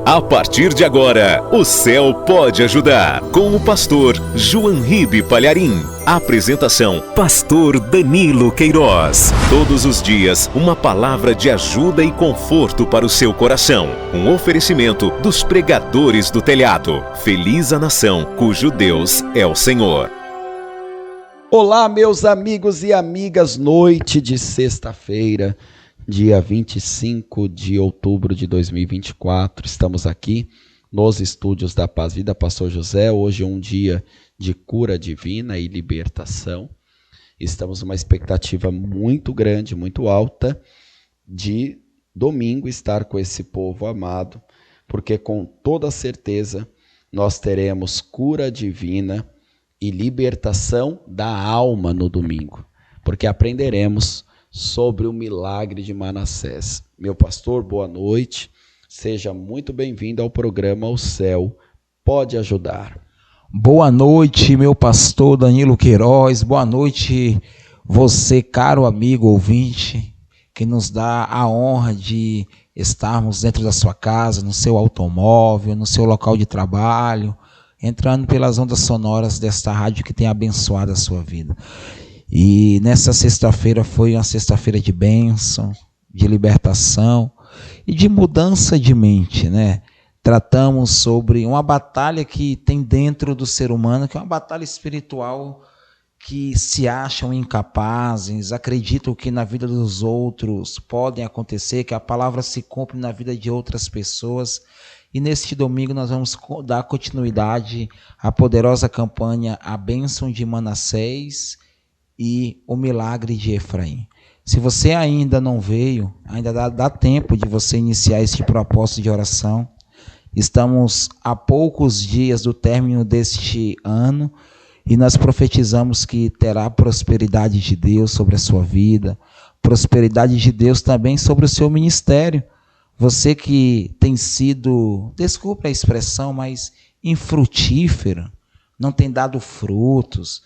A partir de agora, o céu pode ajudar. Com o pastor João Ribe Palharim. Apresentação, pastor Danilo Queiroz. Todos os dias, uma palavra de ajuda e conforto para o seu coração. Um oferecimento dos pregadores do telhado. Feliz a nação cujo Deus é o Senhor. Olá, meus amigos e amigas, noite de sexta-feira, dia 25 de outubro de 2024, estamos aqui nos estúdios da Paz Vida Pastor José, hoje é um dia de cura divina e libertação, estamos numa expectativa muito grande, muito alta, de domingo estar com esse povo amado, porque com toda certeza nós teremos cura divina e libertação da alma no domingo, porque aprenderemos sobre o milagre de Manassés. Meu pastor, boa noite, seja muito bem-vindo ao programa O Céu Pode Ajudar. Boa noite, meu pastor Danilo Queiroz, boa noite você, caro amigo ouvinte, que nos dá a honra de estarmos dentro da sua casa, no seu automóvel, no seu local de trabalho, entrando pelas ondas sonoras desta rádio que tem abençoado a sua vida. E nessa sexta-feira foi uma sexta-feira de bênção, de libertação e de mudança de mente, né? Tratamos sobre uma batalha que tem dentro do ser humano, que é uma batalha espiritual, que se acham incapazes, acreditam que na vida dos outros podem acontecer, que a palavra se cumpre na vida de outras pessoas. E neste domingo nós vamos dar continuidade à poderosa campanha A Bênção de Manassés e o Milagre de Efraim. Se você ainda não veio, ainda dá tempo de você iniciar este propósito de oração. Estamos a poucos dias do término deste ano e nós profetizamos que terá prosperidade de Deus sobre a sua vida, prosperidade de Deus também sobre o seu ministério. Você que tem sido, desculpe a expressão, mas infrutífero, não tem dado frutos,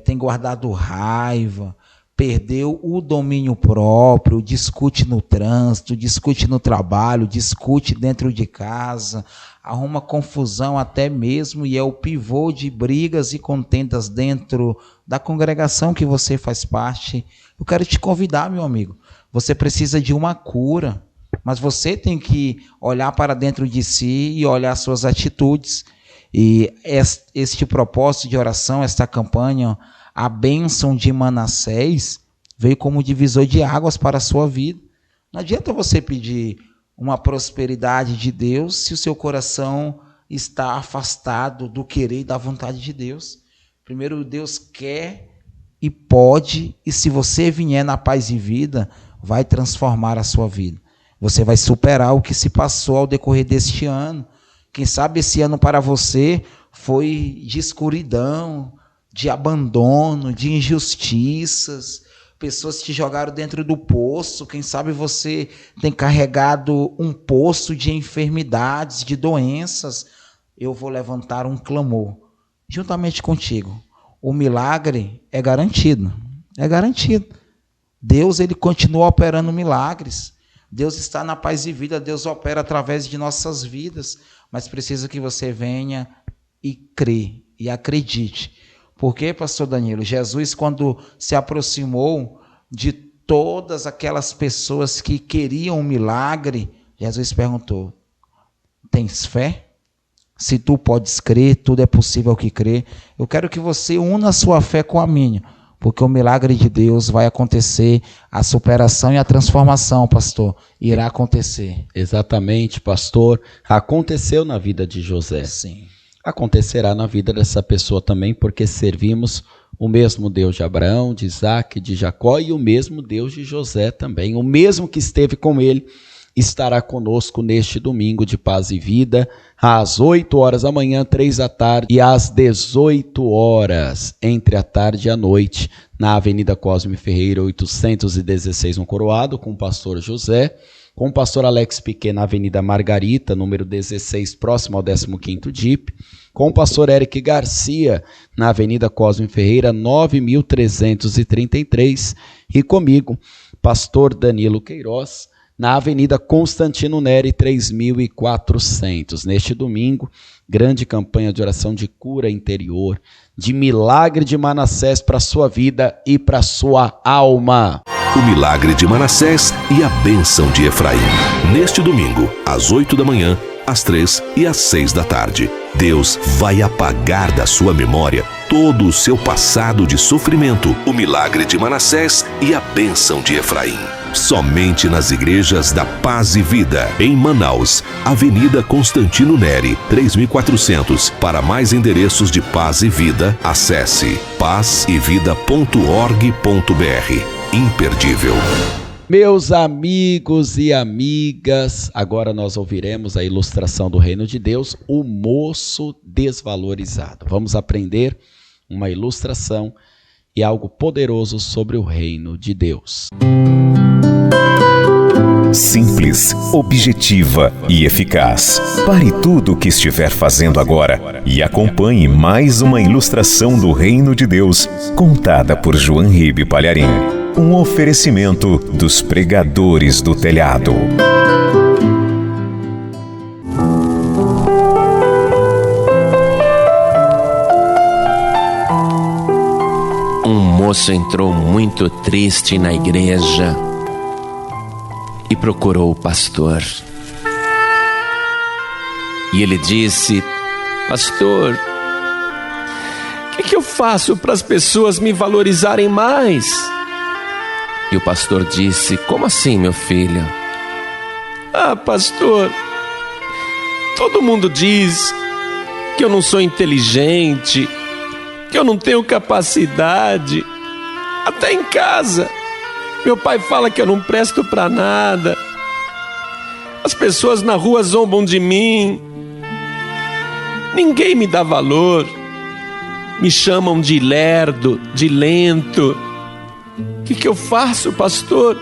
tem guardado raiva, perdeu o domínio próprio, discute no trânsito, discute no trabalho, discute dentro de casa, arruma confusão até mesmo e é o pivô de brigas e contendas dentro da congregação que você faz parte. Eu quero te convidar, meu amigo, você precisa de uma cura. Mas você tem que olhar para dentro de si e olhar suas atitudes. E este propósito de oração, esta campanha, a bênção de Manassés, veio como divisor de águas para a sua vida. Não adianta você pedir uma prosperidade de Deus se o seu coração está afastado do querer e da vontade de Deus. Primeiro, Deus quer e pode, e se você vier na paz e vida, vai transformar a sua vida. Você vai superar o que se passou ao decorrer deste ano. Quem sabe esse ano para você foi de escuridão, de abandono, de injustiças. Pessoas te jogaram dentro do poço. Quem sabe você tem carregado um poço de enfermidades, de doenças. Eu vou levantar um clamor juntamente contigo. O milagre é garantido. É garantido. Deus, ele continua operando milagres. Deus está na paz e vida, Deus opera através de nossas vidas, mas precisa que você venha e crê e acredite. Porque, pastor Danilo, Jesus, quando se aproximou de todas aquelas pessoas que queriam um milagre, Jesus perguntou: tens fé? Se tu podes crer, tudo é possível ao que crê. Eu quero que você una a sua fé com a minha, porque o milagre de Deus vai acontecer, a superação e a transformação, pastor, irá acontecer. Exatamente, pastor. Aconteceu na vida de José. Sim. Acontecerá na vida dessa pessoa também, porque servimos o mesmo Deus de Abraão, de Isaac, de Jacó e o mesmo Deus de José também. O mesmo que esteve com ele estará conosco neste domingo de paz e vida, às 8 horas da manhã, 3 da tarde e às 18 horas, entre a tarde e a noite, na Avenida Cosme Ferreira, 816, no Coroado, com o pastor José, com o pastor Alex Piquet na Avenida Margarita, número 16, próximo ao 15º DIP, com o pastor Eric Garcia, na Avenida Cosme Ferreira, 9333, e comigo, pastor Danilo Queiroz, na Avenida Constantino Neri, 3400. Neste domingo, grande campanha de oração de cura interior, de milagre de Manassés para a sua vida e para a sua alma. O milagre de Manassés e a bênção de Efraim. Neste domingo, às 8 da manhã, às 3 e às 6 da tarde. Deus vai apagar da sua memória todo o seu passado de sofrimento. O milagre de Manassés e a bênção de Efraim. Somente nas igrejas da Paz e Vida, em Manaus, Avenida Constantino Neri, 3400. Para mais endereços de Paz e Vida, acesse pazevida.org.br. Imperdível. Meus amigos e amigas, agora nós ouviremos a ilustração do Reino de Deus, o moço desvalorizado. Vamos aprender uma ilustração e algo poderoso sobre o Reino de Deus. Simples, objetiva e eficaz. Pare tudo o que estiver fazendo agora e acompanhe mais uma ilustração do Reino de Deus, contada por João Ribe Palharim. Um oferecimento dos pregadores do telhado. Um moço entrou muito triste na igreja e procurou o pastor. E ele disse: pastor, o que eu faço para as pessoas me valorizarem mais? E o pastor disse: como assim, meu filho? Ah, pastor, todo mundo diz que eu não sou inteligente, que eu não tenho capacidade. Até em casa, meu pai fala que eu não presto para nada. As pessoas na rua zombam de mim. Ninguém me dá valor. Me chamam de lerdo, de lento. O que eu faço, pastor,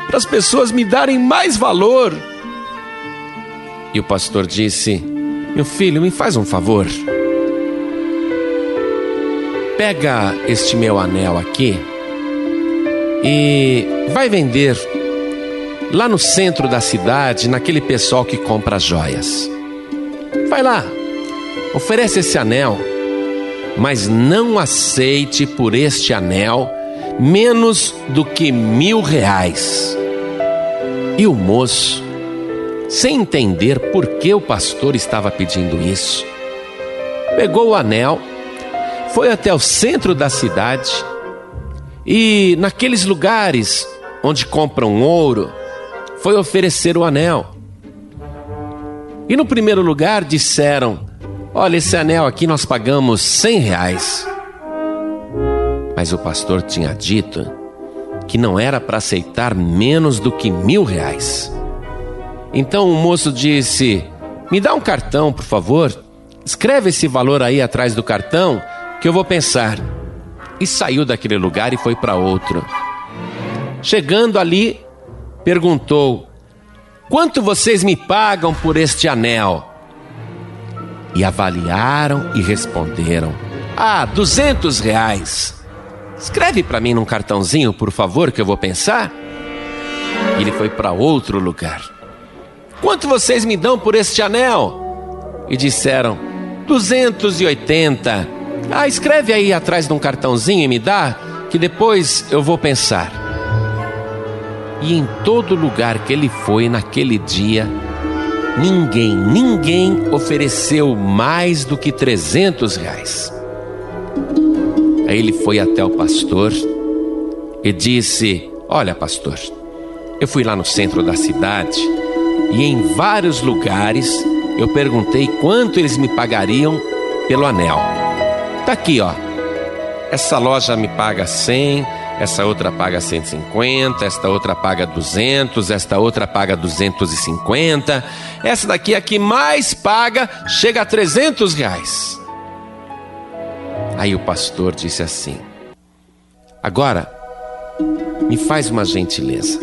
para as pessoas me darem mais valor? E o pastor disse: meu filho, me faz um favor. Pega este meu anel aqui e vai vender lá no centro da cidade, naquele pessoal que compra joias. Vai lá, oferece esse anel, mas não aceite por este anel menos do que R$1.000. E o moço, sem entender por que o pastor estava pedindo isso, pegou o anel, foi até o centro da cidade e naqueles lugares onde compram ouro, foi oferecer o anel. E no primeiro lugar disseram: olha, esse anel aqui nós pagamos R$100. Mas o pastor tinha dito que não era para aceitar menos do que R$1.000. Então o moço disse: me dá um cartão, por favor. Escreve esse valor aí atrás do cartão que eu vou pensar. E saiu daquele lugar e foi para outro. Chegando ali, perguntou: quanto vocês me pagam por este anel? E avaliaram e responderam: R$200. Escreve para mim num cartãozinho, por favor, que eu vou pensar. E ele foi para outro lugar. Quanto vocês me dão por este anel? E disseram: 280. Escreve aí atrás de um cartãozinho e me dá, que depois eu vou pensar. E em todo lugar que ele foi naquele dia, ninguém ofereceu mais do que R$300. Aí ele foi até o pastor e disse: olha, pastor, eu fui lá no centro da cidade e em vários lugares eu perguntei quanto eles me pagariam pelo anel. Tá aqui, ó. Essa loja me paga 100, essa outra paga 150, esta outra paga 200, esta outra paga 250, essa daqui é a que mais paga, chega a R$300. Aí o pastor disse assim: agora me faz uma gentileza,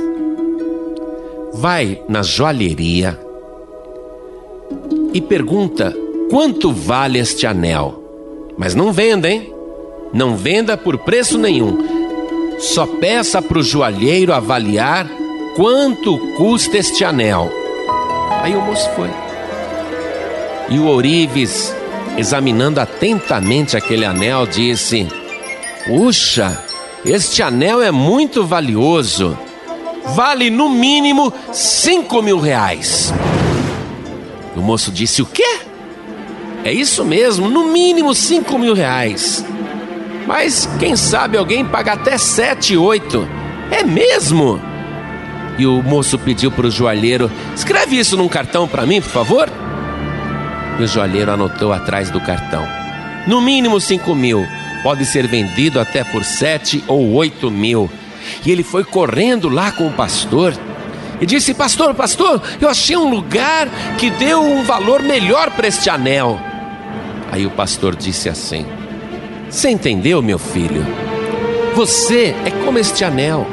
vai na joalheria e pergunta quanto vale este anel. Mas não venda, hein? Não venda por preço nenhum. Só peça para o joalheiro avaliar quanto custa este anel. Aí o moço foi. E o ourives, examinando atentamente aquele anel, disse: puxa, este anel é muito valioso. Vale no mínimo 5.000 reais. O moço disse: o quê? É isso mesmo, no mínimo 5.000 reais. Mas quem sabe alguém paga até 7, 8. É mesmo? E o moço pediu para o joalheiro: escreve isso num cartão para mim, por favor. E o joalheiro anotou atrás do cartão: no mínimo 5.000, pode ser vendido até por 7 ou 8.000. E ele foi correndo lá com o pastor e disse: pastor, eu achei um lugar que deu um valor melhor para este anel. Aí o pastor disse assim: você entendeu, meu filho? Você é como este anel.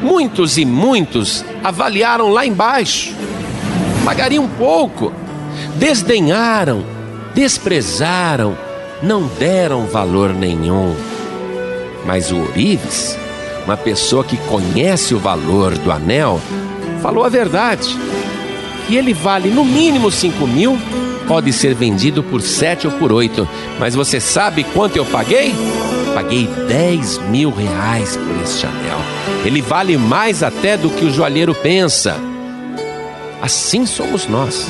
Muitos e muitos avaliaram lá embaixo, pagariam pouco, desdenharam, desprezaram, não deram valor nenhum. Mas o ourives, uma pessoa que conhece o valor do anel, falou a verdade. E ele vale no mínimo 5.000, pode ser vendido por 7 ou por 8. Mas você sabe quanto eu paguei? Paguei 10.000 reais por este anel. Ele vale mais até do que o joalheiro pensa. Assim somos nós.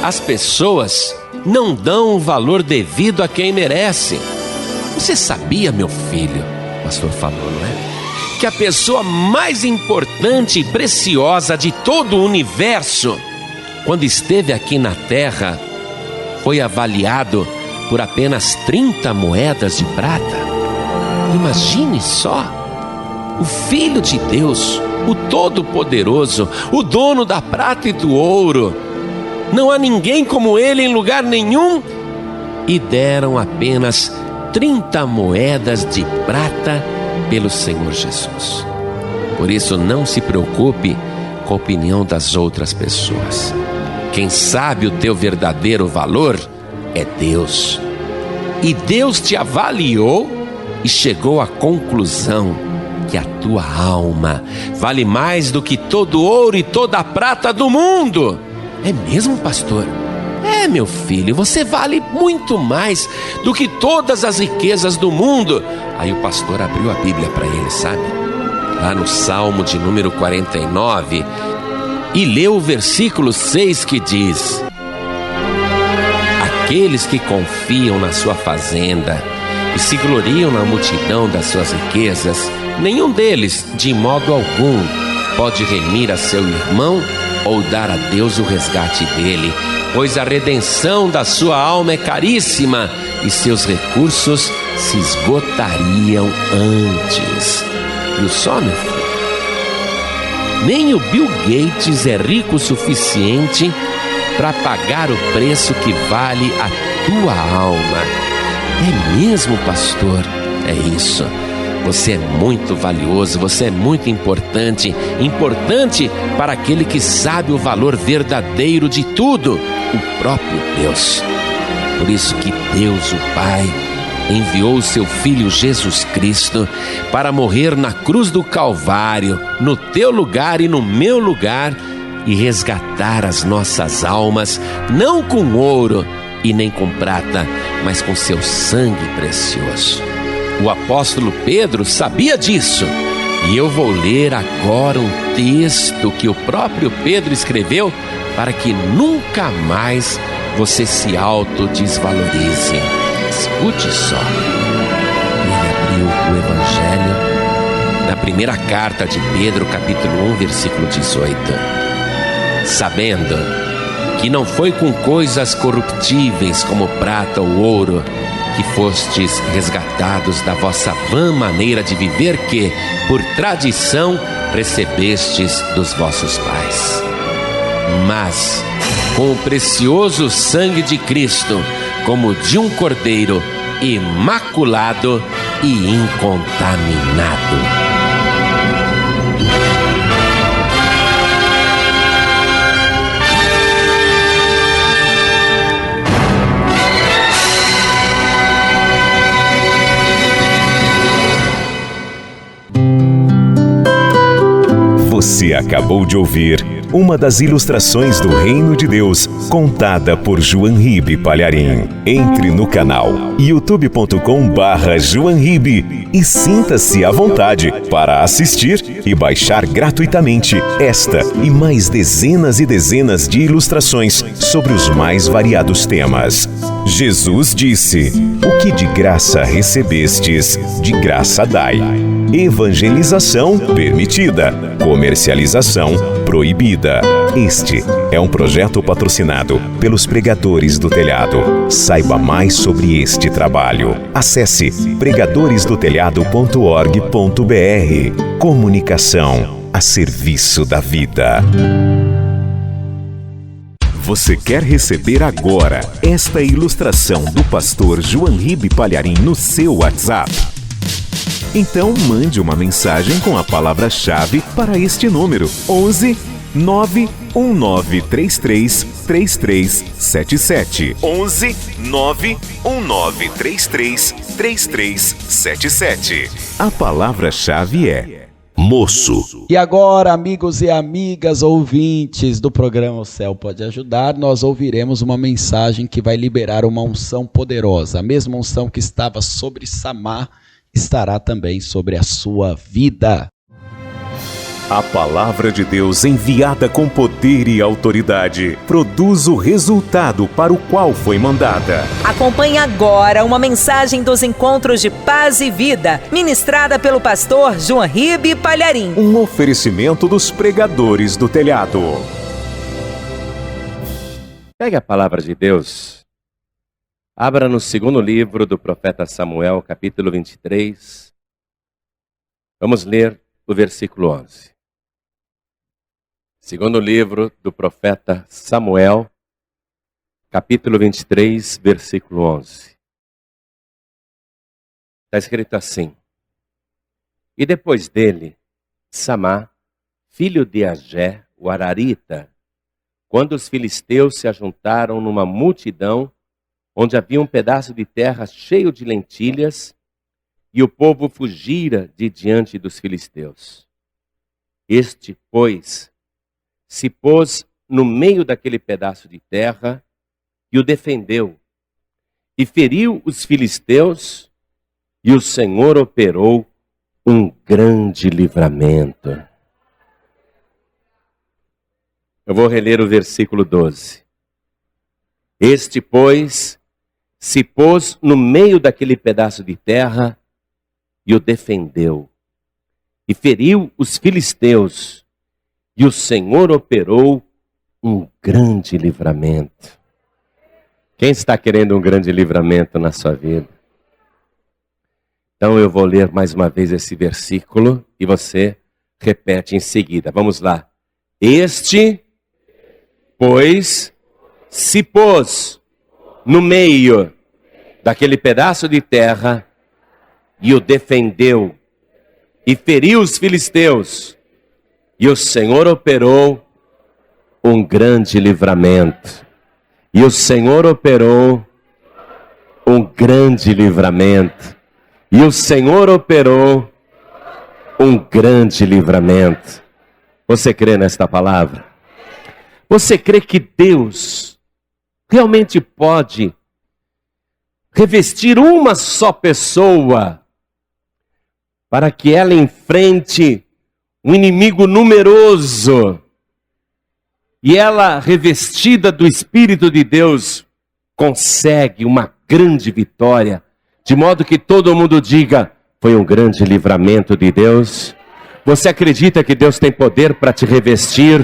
As pessoas não dão o valor devido a quem merece. Você sabia, meu filho, o pastor falou, não é? Que a pessoa mais importante e preciosa de todo o universo, quando esteve aqui na terra, foi avaliado por apenas 30 moedas de prata. Imagine só, o Filho de Deus, o Todo-Poderoso, o dono da prata e do ouro, não há ninguém como ele em lugar nenhum, e deram apenas 30 moedas de prata pelo Senhor Jesus. Por isso, não se preocupe com a opinião das outras pessoas. Quem sabe o teu verdadeiro valor é Deus. E Deus te avaliou e chegou à conclusão que a tua alma vale mais do que todo ouro e toda a prata do mundo. É mesmo, pastor? É, meu filho, você vale muito mais do que todas as riquezas do mundo. Aí o pastor abriu a Bíblia para ele, sabe? Lá no Salmo de número 49, e leu o versículo 6 que diz: aqueles que confiam na sua fazenda e se gloriam na multidão das suas riquezas, nenhum deles, de modo algum, pode remir a seu irmão ou dar a Deus o resgate dele, pois a redenção da sua alma é caríssima e seus recursos se esgotariam antes. Viu só, meu filho? Nem o Bill Gates é rico o suficiente para pagar o preço que vale a tua alma. É mesmo, pastor? É isso. Você é muito valioso, você é muito importante. Importante para aquele que sabe o valor verdadeiro de tudo, o próprio Deus. Por isso que Deus, o Pai, enviou o seu Filho Jesus Cristo para morrer na cruz do Calvário, no teu lugar e no meu lugar, e resgatar as nossas almas, não com ouro e nem com prata, mas com seu sangue precioso. O apóstolo Pedro sabia disso, e eu vou ler agora um texto que o próprio Pedro escreveu para que nunca mais você se autodesvalorize. Escute só. Ele abriu o Evangelho na primeira carta de Pedro, capítulo 1, versículo 18. Sabendo que não foi com coisas corruptíveis como prata ou ouro que fostes resgatados da vossa vã maneira de viver que, por tradição, recebestes dos vossos pais, mas com o precioso sangue de Cristo, como de um cordeiro imaculado e incontaminado. Você acabou de ouvir uma das ilustrações do Reino de Deus, contada por João Ribe Palharim. Entre no canal youtube.com/João Ribe e sinta-se à vontade para assistir e baixar gratuitamente esta e mais dezenas e dezenas de ilustrações sobre os mais variados temas. Jesus disse: "O que de graça recebestes, de graça dai." Evangelização permitida, comercialização proibida. Este é um projeto patrocinado pelos Pregadores do Telhado. Saiba mais sobre este trabalho. Acesse pregadoresdotelhado.org.br. Comunicação a serviço da vida. Você quer receber agora esta ilustração do pastor João Ribe Palharim no seu WhatsApp? Então mande uma mensagem com a palavra-chave para este número: 11 91933 3377. 11 91933 3377. A palavra-chave é moço. E agora, amigos e amigas ouvintes do programa O Céu Pode Ajudar, nós ouviremos uma mensagem que vai liberar uma unção poderosa. A mesma unção que estava sobre Samar estará também sobre a sua vida. A palavra de Deus, enviada com poder e autoridade, produz o resultado para o qual foi mandada. Acompanhe agora uma mensagem dos Encontros de Paz e Vida, ministrada pelo pastor João Ribe Palharim. Um oferecimento dos Pregadores do Telhado. Pegue a palavra de Deus. Abra no segundo livro do profeta Samuel, capítulo 23. Vamos ler o versículo 11. Segundo livro do profeta Samuel, capítulo 23, versículo 11. Está escrito assim: "E depois dele, Samá, filho de Agé, o Ararita, quando os filisteus se ajuntaram numa multidão, onde havia um pedaço de terra cheio de lentilhas, e o povo fugira de diante dos filisteus. Este, pois, se pôs no meio daquele pedaço de terra e o defendeu, e feriu os filisteus, e o Senhor operou um grande livramento." Eu vou reler o versículo 12. "Este, pois, se pôs no meio daquele pedaço de terra e o defendeu, e feriu os filisteus, e o Senhor operou um grande livramento." Quem está querendo um grande livramento na sua vida? Então eu vou ler mais uma vez esse versículo e você repete em seguida. Vamos lá. "Este, pois, se pôs no meio daquele pedaço de terra e o defendeu, e feriu os filisteus, e o Senhor operou um grande livramento." E o Senhor operou um grande livramento. E o Senhor operou um grande livramento. Você crê nesta palavra? Você crê que Deus realmente pode revestir uma só pessoa para que ela enfrente um inimigo numeroso, e ela, revestida do Espírito de Deus, consegue uma grande vitória, de modo que todo mundo diga: foi um grande livramento de Deus? Você acredita que Deus tem poder para te revestir?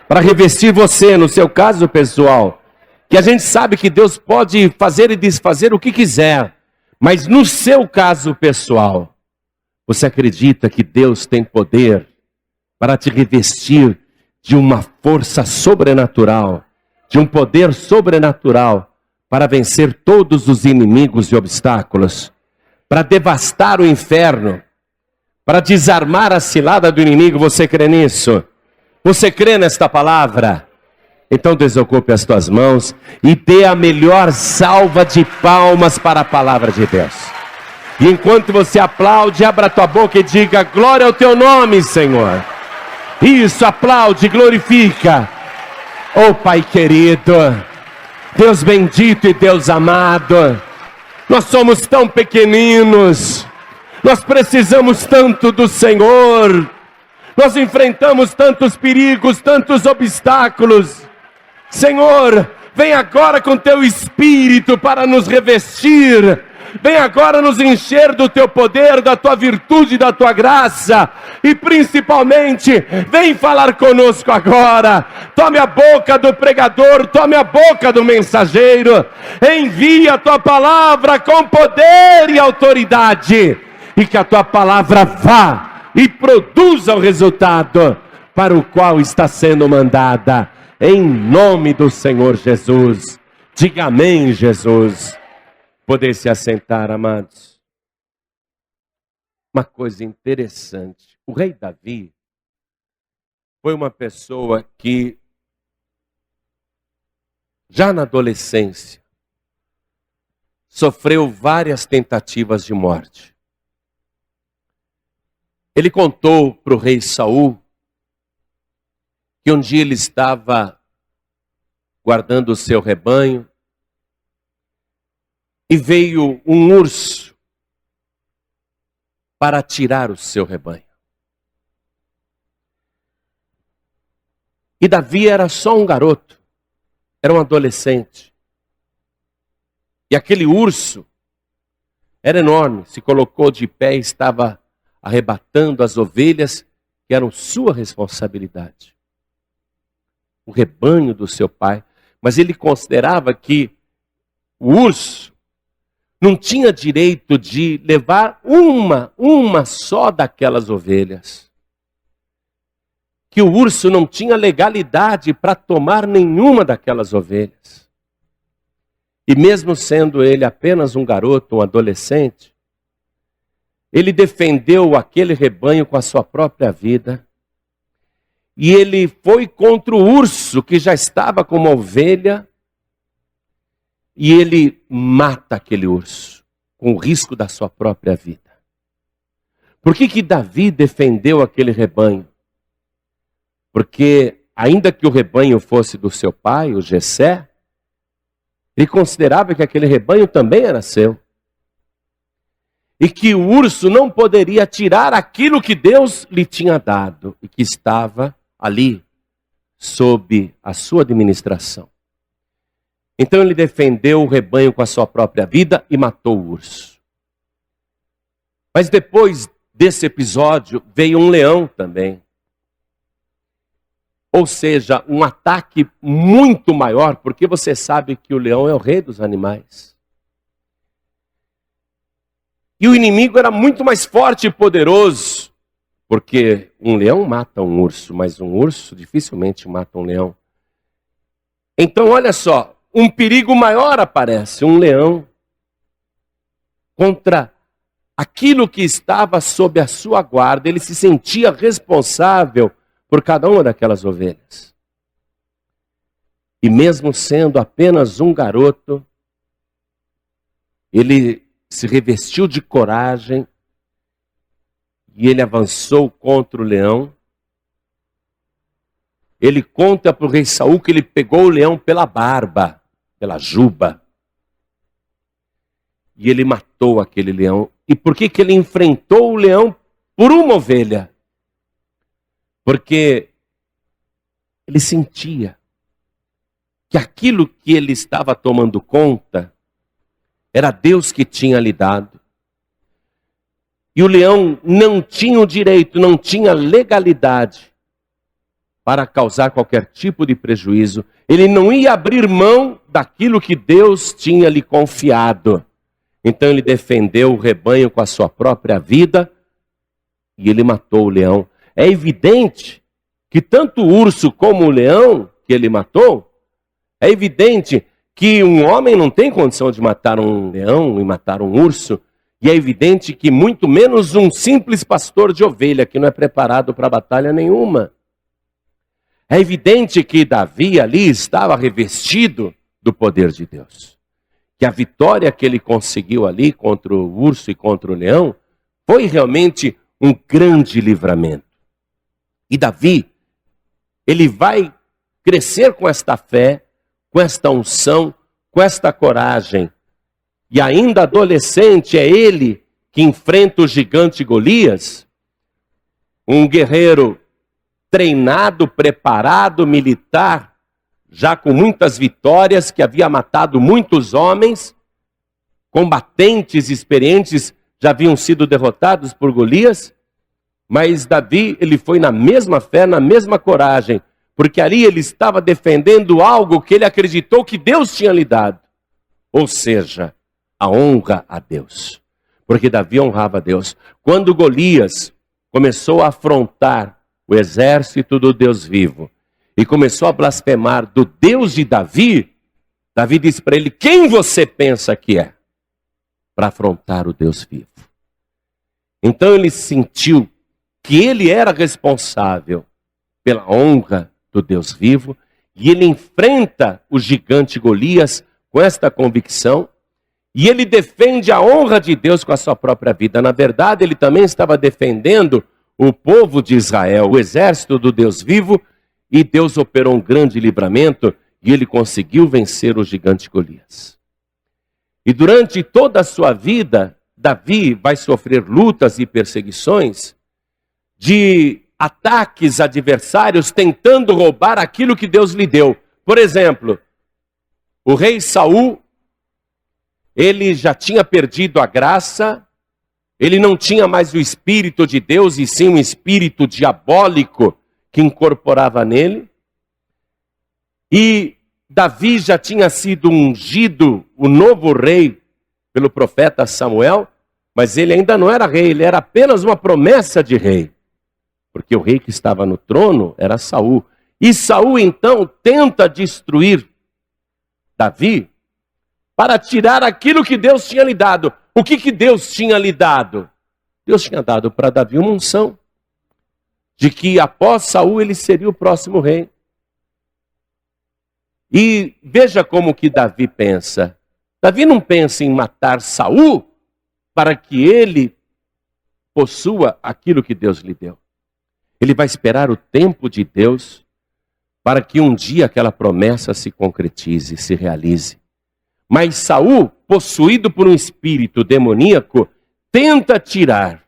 Para revestir você, no seu caso pessoal, que a gente sabe que Deus pode fazer e desfazer o que quiser, mas no seu caso pessoal, você acredita que Deus tem poder para te revestir de uma força sobrenatural, de um poder sobrenatural, para vencer todos os inimigos e obstáculos, para devastar o inferno, para desarmar a cilada do inimigo? Você crê nisso? Você crê nesta palavra? Então desocupe as tuas mãos e dê a melhor salva de palmas para a palavra de Deus. E enquanto você aplaude, abra a tua boca e diga: glória ao teu nome, Senhor. Isso, aplaude, glorifica. Oh Pai querido, Deus bendito e Deus amado, nós somos tão pequeninos, nós precisamos tanto do Senhor, nós enfrentamos tantos perigos, tantos obstáculos. Senhor, vem agora com teu Espírito para nos revestir. Vem agora nos encher do teu poder, da tua virtude, da tua graça. E principalmente, vem falar conosco agora. Tome a boca do pregador, tome a boca do mensageiro. Envia a tua palavra com poder e autoridade. E que a tua palavra vá e produza o resultado para o qual está sendo mandada. Em nome do Senhor Jesus. Diga amém, Jesus. Poder se assentar, amados. Uma coisa interessante. O rei Davi foi uma pessoa que, já na adolescência, sofreu várias tentativas de morte. Ele contou para o rei Saul que um dia ele estava guardando o seu rebanho e veio um urso para tirar o seu rebanho. E Davi era só um garoto, era um adolescente. E aquele urso era enorme, se colocou de pé e estava arrebatando as ovelhas que eram sua responsabilidade. O rebanho do seu pai. Mas ele considerava que o urso não tinha direito de levar uma só daquelas ovelhas. Que o urso não tinha legalidade para tomar nenhuma daquelas ovelhas. E mesmo sendo ele apenas um garoto, um adolescente, ele defendeu aquele rebanho com a sua própria vida. E ele foi contra o urso que já estava com uma ovelha. E ele mata aquele urso, com o risco da sua própria vida. Por que Davi defendeu aquele rebanho? Porque ainda que o rebanho fosse do seu pai, o Jessé, ele considerava que aquele rebanho também era seu. E que o urso não poderia tirar aquilo que Deus lhe tinha dado e que estava ali, sob a sua administração. Então ele defendeu o rebanho com a sua própria vida e matou o urso. Mas depois desse episódio veio um leão também. Ou seja, um ataque muito maior, porque você sabe que o leão é o rei dos animais. E o inimigo era muito mais forte e poderoso, porque um leão mata um urso, mas um urso dificilmente mata um leão. Então olha só, um perigo maior aparece, um leão contra aquilo que estava sob a sua guarda. Ele se sentia responsável por cada uma daquelas ovelhas. E mesmo sendo apenas um garoto, ele se revestiu de coragem e ele avançou contra o leão. Ele conta para o rei Saul que ele pegou o leão pela barba, pela juba. E ele matou aquele leão. E por que ele enfrentou o leão por uma ovelha? Porque ele sentia que aquilo que ele estava tomando conta era Deus que tinha lhe dado. E o leão não tinha o direito, não tinha legalidade para causar qualquer tipo de prejuízo. Ele não ia abrir mão daquilo que Deus tinha lhe confiado. Então ele defendeu o rebanho com a sua própria vida e ele matou o leão. É evidente que tanto o urso como o leão que ele matou, é evidente que um homem não tem condição de matar um leão e matar um urso. E é evidente que muito menos um simples pastor de ovelha que não é preparado para batalha nenhuma. É evidente que Davi ali estava revestido do poder de Deus. Que a vitória que ele conseguiu ali contra o urso e contra o leão foi realmente um grande livramento. E Davi ele vai crescer com esta fé, com esta unção, com esta coragem. E ainda adolescente, é ele que enfrenta o gigante Golias, um guerreiro treinado, preparado, militar, já com muitas vitórias, que havia matado muitos homens, combatentes experientes já haviam sido derrotados por Golias, mas Davi, ele foi na mesma fé, na mesma coragem, porque ali ele estava defendendo algo que ele acreditou que Deus tinha lhe dado, ou seja, a honra a Deus, porque Davi honrava a Deus. Quando Golias começou a afrontar o exército do Deus vivo e começou a blasfemar do Deus de Davi, Davi disse para ele: quem você pensa que é para afrontar o Deus vivo? Então ele sentiu que ele era responsável pela honra do Deus vivo, e ele enfrenta o gigante Golias com esta convicção, e ele defende a honra de Deus com a sua própria vida. Na verdade, ele também estava defendendo o povo de Israel, o exército do Deus vivo, e Deus operou um grande livramento, e ele conseguiu vencer o gigante Golias. E durante toda a sua vida, Davi vai sofrer lutas e perseguições de ataques adversários tentando roubar aquilo que Deus lhe deu. Por exemplo, o rei Saul, ele já tinha perdido a graça, ele não tinha mais o Espírito de Deus, e sim um espírito diabólico que incorporava nele. E Davi já tinha sido ungido, o novo rei, pelo profeta Samuel, mas ele ainda não era rei, ele era apenas uma promessa de rei. Porque o rei que estava no trono era Saul. E Saul então tenta destruir Davi para tirar aquilo que Deus tinha lhe dado. O que Deus tinha lhe dado? Deus tinha dado para Davi uma unção de que após Saul ele seria o próximo rei. E veja como que Davi pensa. Davi não pensa em matar Saul para que ele possua aquilo que Deus lhe deu. Ele vai esperar o tempo de Deus para que um dia aquela promessa se concretize, se realize. Mas Saul, possuído por um espírito demoníaco, tenta tirar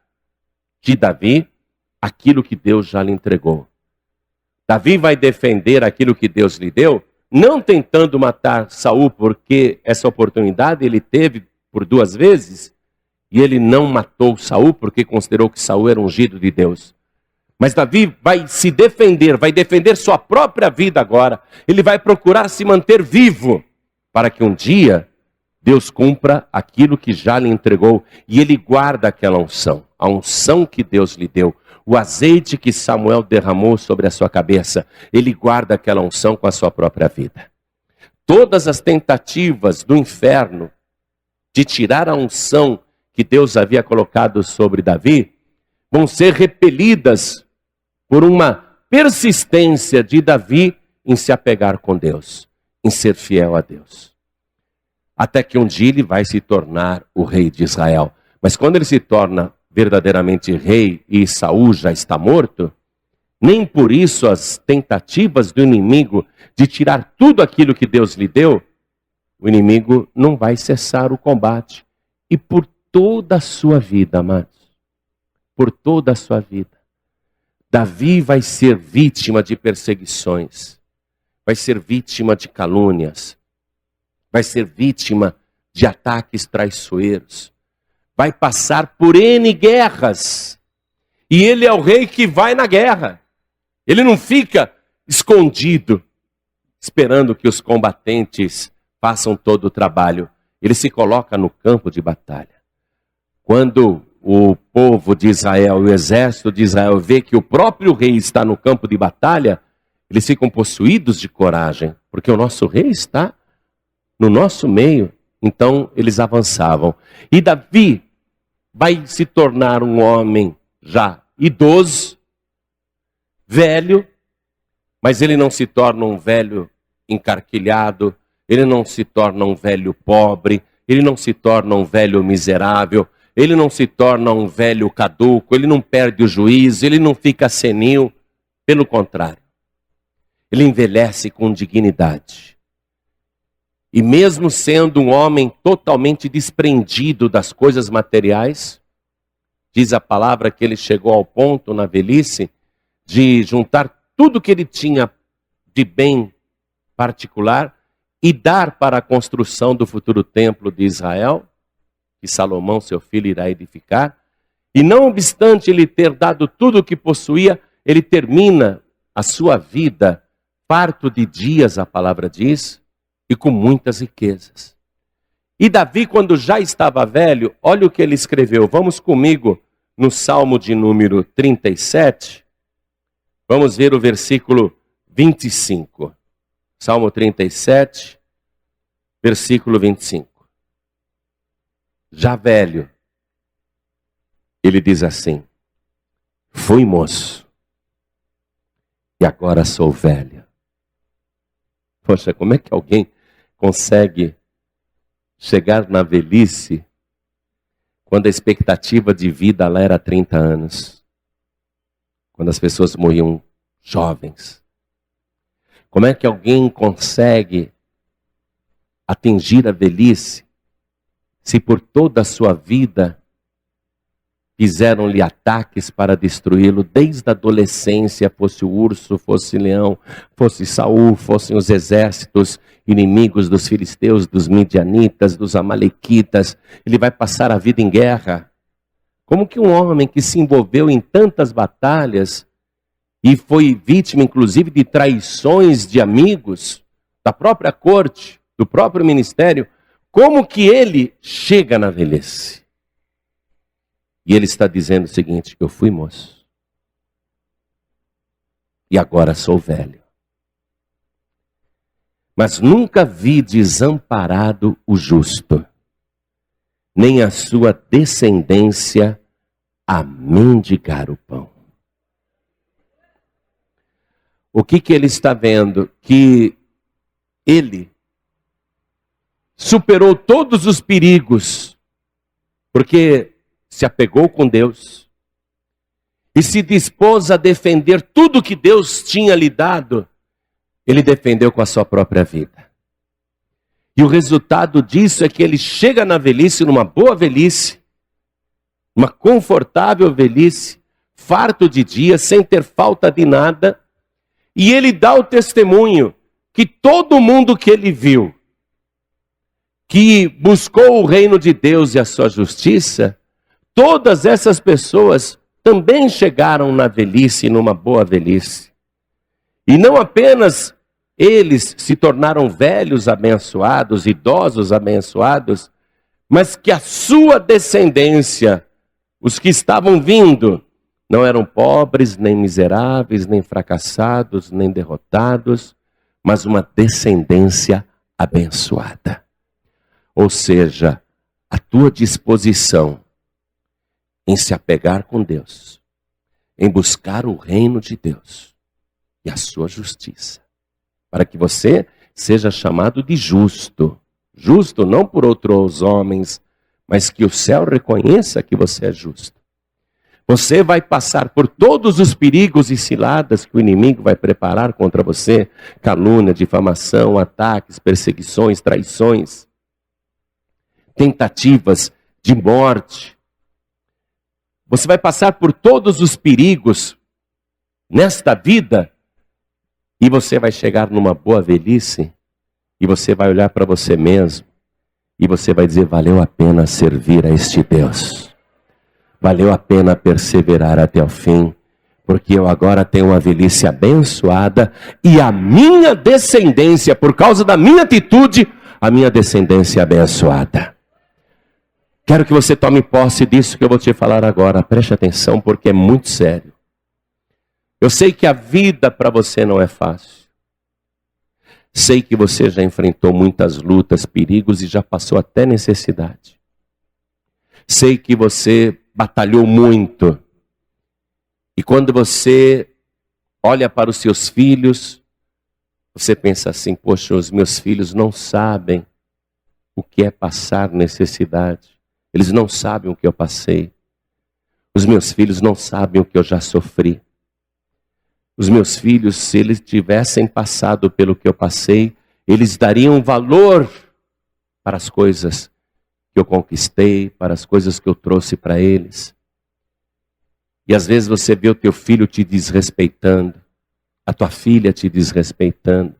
de Davi aquilo que Deus já lhe entregou. Davi vai defender aquilo que Deus lhe deu, não tentando matar Saul, porque essa oportunidade ele teve por 2 vezes, e ele não matou Saul porque considerou que Saul era ungido de Deus. Mas Davi vai se defender, vai defender sua própria vida agora. Ele vai procurar se manter vivo, para que um dia Deus cumpra aquilo que já lhe entregou. E ele guarda aquela unção, a unção que Deus lhe deu, o azeite que Samuel derramou sobre a sua cabeça. Ele guarda aquela unção com a sua própria vida. Todas as tentativas do inferno de tirar a unção que Deus havia colocado sobre Davi vão ser repelidas por uma persistência de Davi em se apegar com Deus, em ser fiel a Deus. Até que um dia ele vai se tornar o rei de Israel. Mas quando ele se torna verdadeiramente rei e Saul já está morto, nem por isso as tentativas do inimigo de tirar tudo aquilo que Deus lhe deu, o inimigo não vai cessar o combate. E por toda a sua vida, amados, por toda a sua vida, Davi vai ser vítima de perseguições, vai ser vítima de calúnias, vai ser vítima de ataques traiçoeiros, vai passar por N guerras, e ele é o rei que vai na guerra. Ele não fica escondido, esperando que os combatentes façam todo o trabalho. Ele se coloca no campo de batalha. Quando o povo de Israel, o exército de Israel vê que o próprio rei está no campo de batalha, eles ficam possuídos de coragem, porque o nosso rei está no nosso meio. Então eles avançavam. E Davi vai se tornar um homem já idoso, velho, mas ele não se torna um velho encarquilhado, ele não se torna um velho pobre, ele não se torna um velho miserável, ele não se torna um velho caduco, ele não perde o juízo, ele não fica senil. Pelo contrário, ele envelhece com dignidade. E mesmo sendo um homem totalmente desprendido das coisas materiais, diz a palavra que ele chegou ao ponto na velhice de juntar tudo que ele tinha de bem particular e dar para a construção do futuro templo de Israel, que Salomão, seu filho, irá edificar. E não obstante ele ter dado tudo o que possuía, ele termina a sua vida farto de dias, a palavra diz, e com muitas riquezas. E Davi, quando já estava velho, olha o que ele escreveu. Vamos comigo no Salmo de número 37. Vamos ver o versículo 25. Salmo 37, versículo 25. Já velho, ele diz assim: fui moço e agora sou velho. Poxa, como é que alguém consegue chegar na velhice quando a expectativa de vida lá era 30 anos? Quando as pessoas morriam jovens. Como é que alguém consegue atingir a velhice se por toda a sua vida fizeram-lhe ataques para destruí-lo, desde a adolescência, fosse o urso, fosse o leão, fosse Saul, fossem os exércitos inimigos dos filisteus, dos midianitas, dos amalequitas. Ele vai passar a vida em guerra. Como que um homem que se envolveu em tantas batalhas e foi vítima, inclusive, de traições de amigos, da própria corte, do próprio ministério, como que ele chega na velhice? E ele está dizendo o seguinte: eu fui moço e agora sou velho. Mas nunca vi desamparado o justo, nem a sua descendência a mendigar o pão. O que ele está vendo? Que ele superou todos os perigos, porque se apegou com Deus e se dispôs a defender tudo que Deus tinha lhe dado. Ele defendeu com a sua própria vida. E o resultado disso é que ele chega na velhice, numa boa velhice, uma confortável velhice, farto de dias, sem ter falta de nada. E ele dá o testemunho que todo mundo que ele viu, que buscou o reino de Deus e a sua justiça, todas essas pessoas também chegaram na velhice, numa boa velhice. E não apenas eles se tornaram velhos abençoados, idosos abençoados, mas que a sua descendência, os que estavam vindo, não eram pobres, nem miseráveis, nem fracassados, nem derrotados, mas uma descendência abençoada. Ou seja, a tua disposição em se apegar com Deus, em buscar o reino de Deus e a sua justiça, para que você seja chamado de justo. Justo não por outros homens, mas que o céu reconheça que você é justo. Você vai passar por todos os perigos e ciladas que o inimigo vai preparar contra você: calúnia, difamação, ataques, perseguições, traições, tentativas de morte. Você vai passar por todos os perigos nesta vida e você vai chegar numa boa velhice e você vai olhar para você mesmo e você vai dizer: valeu a pena servir a este Deus. Valeu a pena perseverar até o fim, porque eu agora tenho uma velhice abençoada e a minha descendência, por causa da minha atitude, a minha descendência é abençoada. Quero que você tome posse disso que eu vou te falar agora. Preste atenção, porque é muito sério. Eu sei que a vida para você não é fácil. Sei que você já enfrentou muitas lutas, perigos e já passou até necessidade. Sei que você batalhou muito. E quando você olha para os seus filhos, você pensa assim: poxa, os meus filhos não sabem o que é passar necessidade. Eles não sabem o que eu passei. Os meus filhos não sabem o que eu já sofri. os meus filhos, se eles tivessem passado pelo que eu passei, eles dariam valor para as coisas que eu conquistei, para as coisas que eu trouxe para eles. E às vezes você vê o teu filho te desrespeitando, a tua filha te desrespeitando.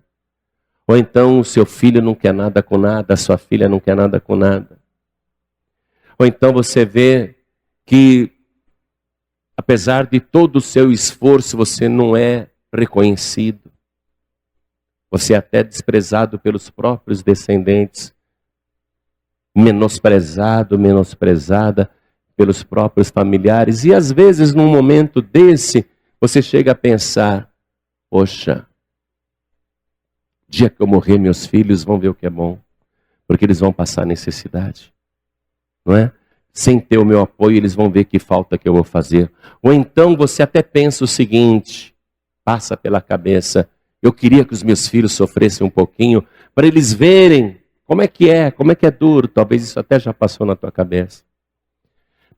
Ou então o seu filho não quer nada com nada, a sua filha não quer nada com nada. Ou então você vê que, apesar de todo o seu esforço, você não é reconhecido. Você é até desprezado pelos próprios descendentes. Menosprezado, menosprezada pelos próprios familiares. E às vezes, num momento desse, você chega a pensar, poxa, dia que eu morrer, meus filhos vão ver o que é bom, porque eles vão passar necessidade, não é? Sem ter o meu apoio, eles vão ver que falta que eu vou fazer. Ou então você até pensa o seguinte, passa pela cabeça, eu queria que os meus filhos sofressem um pouquinho, para eles verem como é que é duro. Talvez isso até já passou na tua cabeça.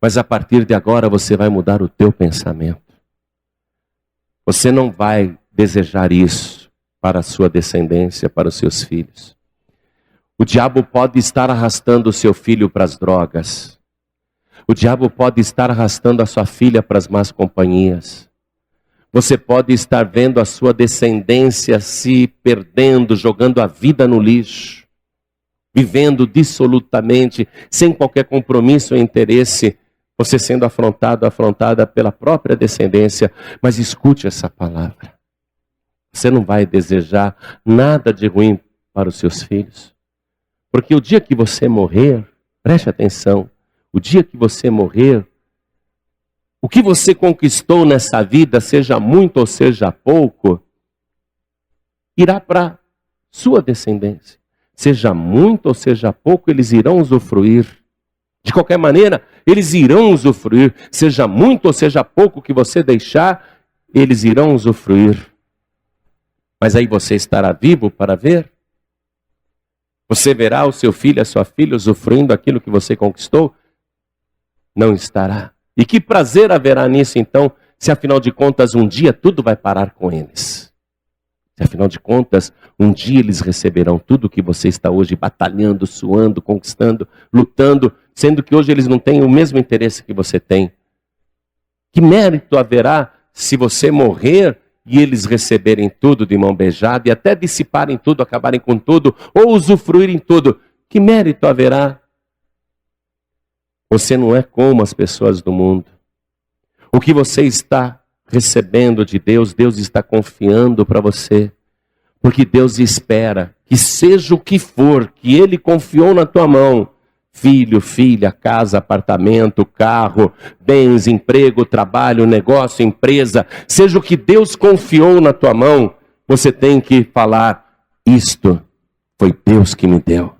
Mas a partir de agora você vai mudar o teu pensamento. Você não vai desejar isso para a sua descendência, para os seus filhos. O diabo pode estar arrastando o seu filho para as drogas. O diabo pode estar arrastando a sua filha para as más companhias. Você pode estar vendo a sua descendência se perdendo, jogando a vida no lixo, vivendo dissolutamente, sem qualquer compromisso ou interesse, você sendo afrontada pela própria descendência. Mas escute essa palavra. Você não vai desejar nada de ruim para os seus filhos. Porque o dia que você morrer, preste atenção, o dia que você morrer, o que você conquistou nessa vida, seja muito ou seja pouco, irá para sua descendência. Seja muito ou seja pouco, eles irão usufruir. De qualquer maneira, eles irão usufruir. Seja muito ou seja pouco que você deixar, eles irão usufruir. Mas aí você estará vivo para ver? Você verá o seu filho, a sua filha usufruindo aquilo que você conquistou? Não estará. E que prazer haverá nisso então, se afinal de contas um dia tudo vai parar com eles? Se afinal de contas um dia eles receberão tudo que você está hoje batalhando, suando, conquistando, lutando, sendo que hoje eles não têm o mesmo interesse que você tem. Que mérito haverá se você morrer e eles receberem tudo de mão beijada e até dissiparem tudo, acabarem com tudo, ou usufruírem tudo? Que mérito haverá? Você não é como as pessoas do mundo. O que você está recebendo de Deus, Deus está confiando para você. Porque Deus espera que seja o que for, que Ele confiou na tua mão, filho, filha, casa, apartamento, carro, bens, emprego, trabalho, negócio, empresa, seja o que Deus confiou na tua mão, você tem que falar, isto foi Deus que me deu.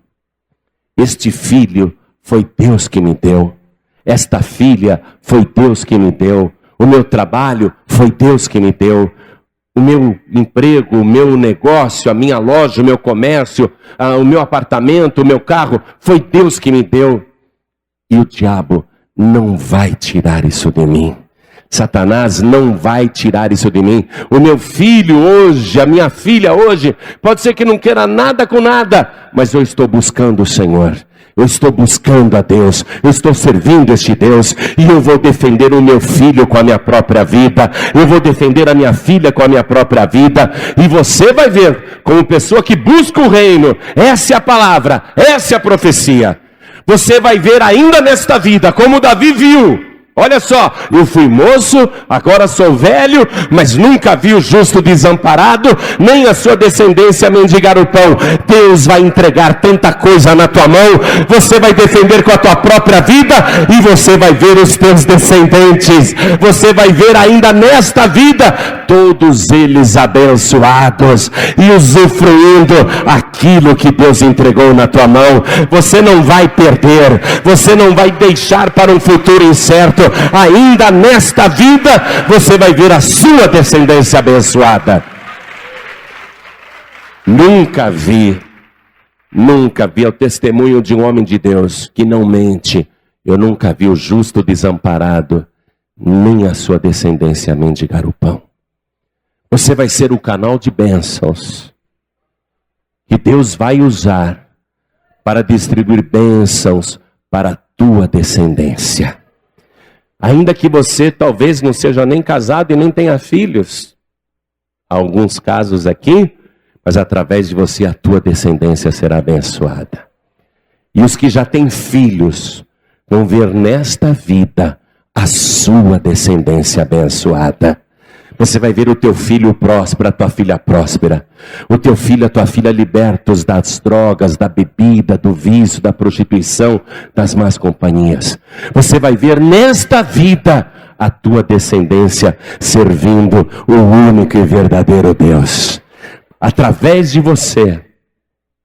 Este filho foi Deus que me deu. Esta filha foi Deus que me deu. O meu trabalho foi Deus que me deu. O meu emprego, o meu negócio, a minha loja, o meu comércio, o meu apartamento, o meu carro, foi Deus que me deu. E o diabo não vai tirar isso de mim. Satanás não vai tirar isso de mim. O meu filho hoje, a minha filha hoje, pode ser que não queira nada com nada, mas eu estou buscando o Senhor. Eu estou buscando a Deus, eu estou servindo este Deus, e eu vou defender o meu filho com a minha própria vida, eu vou defender a minha filha com a minha própria vida, e você vai ver, como pessoa que busca o reino, essa é a palavra, essa é a profecia, você vai ver ainda nesta vida, como Davi viu. Olha só, eu fui moço, agora sou velho, mas nunca vi o justo desamparado, nem a sua descendência mendigar o pão. Deus vai entregar tanta coisa na tua mão, você vai defender com a tua própria vida, e você vai ver os teus descendentes, você vai ver ainda nesta vida, todos eles abençoados, e usufruindo aquilo que Deus entregou na tua mão. Você não vai perder, você não vai deixar para um futuro incerto. Ainda nesta vida, você vai ver a sua descendência abençoada. Nunca vi o testemunho de um homem de Deus que não mente. Eu nunca vi o justo desamparado, nem a sua descendência mendigar o pão. Você vai ser o canal de bênçãos que Deus vai usar para distribuir bênçãos para a tua descendência. Ainda que você talvez não seja nem casado e nem tenha filhos, há alguns casos aqui, mas através de você a tua descendência será abençoada. E os que já têm filhos vão ver nesta vida a sua descendência abençoada. Você vai ver o teu filho próspero, a tua filha próspera. O teu filho, a tua filha libertos das drogas, da bebida, do vício, da prostituição, das más companhias. Você vai ver nesta vida a tua descendência servindo o único e verdadeiro Deus. Através de você,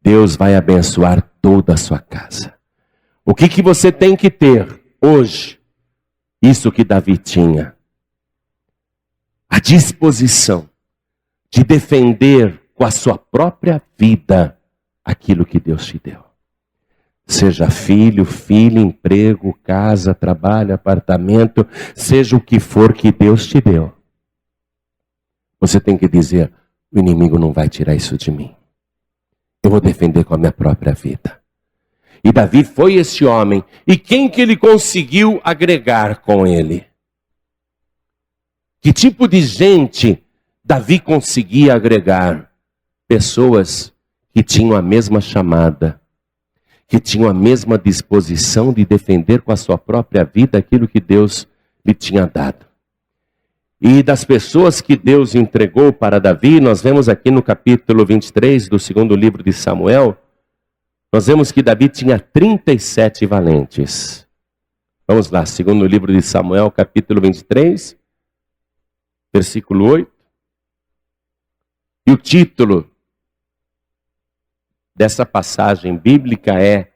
Deus vai abençoar toda a sua casa. O que você tem que ter hoje? Isso que Davi tinha. A disposição de defender com a sua própria vida aquilo que Deus te deu. Seja filho, filha, emprego, casa, trabalho, apartamento, seja o que for que Deus te deu. Você tem que dizer, o inimigo não vai tirar isso de mim. Eu vou defender com a minha própria vida. E Davi foi esse homem. E quem que ele conseguiu agregar com ele? Que tipo de gente Davi conseguia agregar? Pessoas que tinham a mesma chamada, que tinham a mesma disposição de defender com a sua própria vida aquilo que Deus lhe tinha dado. E das pessoas que Deus entregou para Davi, nós vemos aqui no capítulo 23 do segundo livro de Samuel, nós vemos que Davi tinha 37 valentes. Vamos lá, segundo livro de Samuel, capítulo 23, versículo 8. E o título dessa passagem bíblica é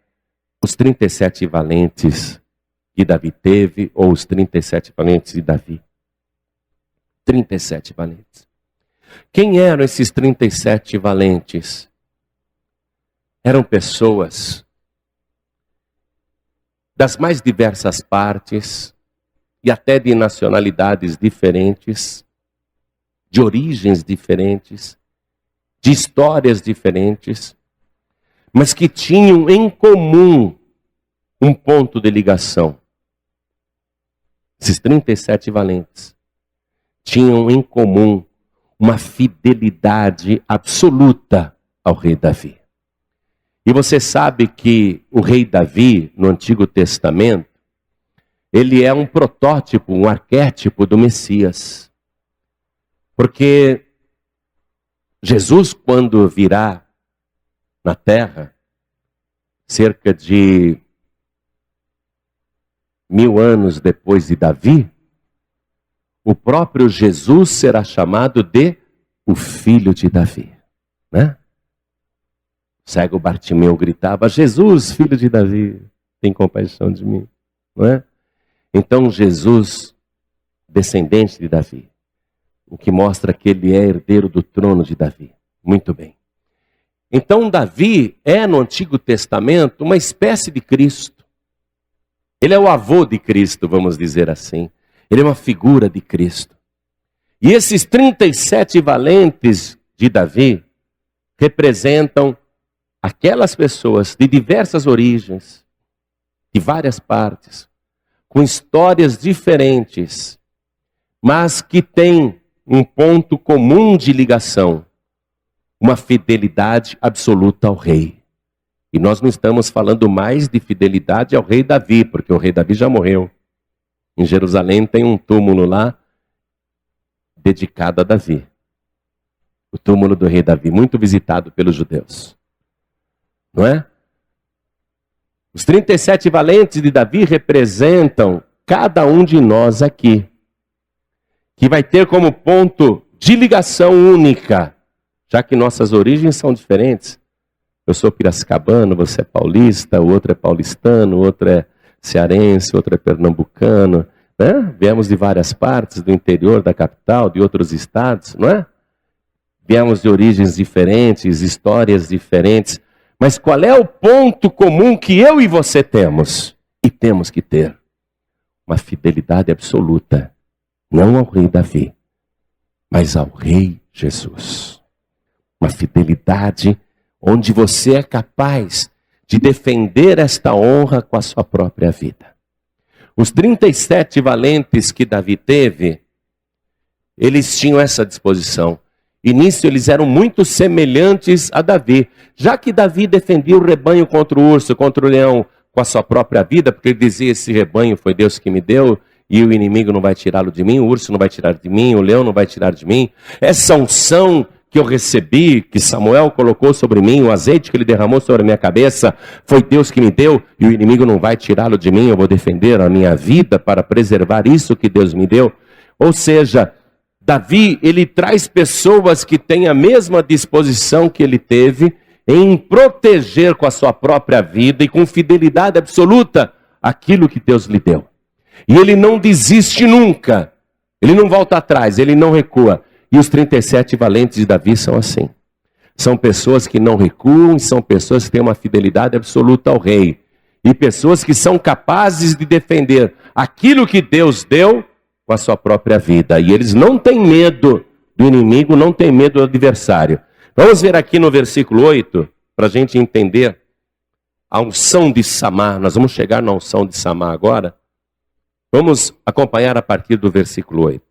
Os 37 valentes que Davi teve, ou os 37 valentes de Davi. 37 valentes. Quem eram esses 37 valentes? Eram pessoas das mais diversas partes e até de nacionalidades diferentes, de origens diferentes, de histórias diferentes, mas que tinham em comum um ponto de ligação. Esses 37 valentes tinham em comum uma fidelidade absoluta ao rei Davi. E você sabe que o rei Davi, no Antigo Testamento, ele é um protótipo, um arquétipo do Messias. Porque Jesus, quando virá na terra, cerca de 1000 anos depois de Davi, o próprio Jesus será chamado de o filho de Davi, né? O cego Bartimeu gritava, Jesus, filho de Davi, tem compaixão de mim, não é? Então Jesus, descendente de Davi, o que mostra que ele é herdeiro do trono de Davi. Muito bem. Então Davi é no Antigo Testamento uma espécie de Cristo. Ele é o avô de Cristo, vamos dizer assim. Ele é uma figura de Cristo. E esses 37 valentes de Davi representam aquelas pessoas de diversas origens, de várias partes, com histórias diferentes, mas que têm um ponto comum de ligação, uma fidelidade absoluta ao rei. E nós não estamos falando mais de fidelidade ao rei Davi, porque o rei Davi já morreu. Em Jerusalém tem um túmulo lá, dedicado a Davi. O túmulo do rei Davi, muito visitado pelos judeus. Não é? Os 37 valentes de Davi representam cada um de nós aqui, que vai ter como ponto de ligação única, já que nossas origens são diferentes. Eu sou piracicabano, você é paulista, o outro é paulistano, o outro é cearense, o outro é pernambucano, né? Viemos de várias partes, do interior da capital, de outros estados, não é? Viemos de origens diferentes, histórias diferentes, mas qual é o ponto comum que eu e você temos? E temos que ter uma fidelidade absoluta, não ao rei Davi, mas ao Rei Jesus. Uma fidelidade onde você é capaz de defender esta honra com a sua própria vida. Os 37 valentes que Davi teve, eles tinham essa disposição. E nisso eles eram muito semelhantes a Davi. Já que Davi defendia o rebanho contra o urso, contra o leão, com a sua própria vida, porque ele dizia, esse rebanho foi Deus que me deu, e o inimigo não vai tirá-lo de mim, o urso não vai tirar de mim, o leão não vai tirar de mim. Essa unção que eu recebi, que Samuel colocou sobre mim, o azeite que ele derramou sobre a minha cabeça, foi Deus que me deu, e o inimigo não vai tirá-lo de mim, eu vou defender a minha vida para preservar isso que Deus me deu. Ou seja, Davi, ele traz pessoas que têm a mesma disposição que ele teve em proteger com a sua própria vida e com fidelidade absoluta aquilo que Deus lhe deu. E ele não desiste nunca, ele não volta atrás, ele não recua. E os 37 valentes de Davi são assim. São pessoas que não recuam, são pessoas que têm uma fidelidade absoluta ao rei. E pessoas que são capazes de defender aquilo que Deus deu com a sua própria vida. E eles não têm medo do inimigo, não têm medo do adversário. Vamos ver aqui no versículo 8, para a gente entender a unção de Samar. Nós vamos chegar na unção de Samar agora. Vamos acompanhar a partir do versículo 8.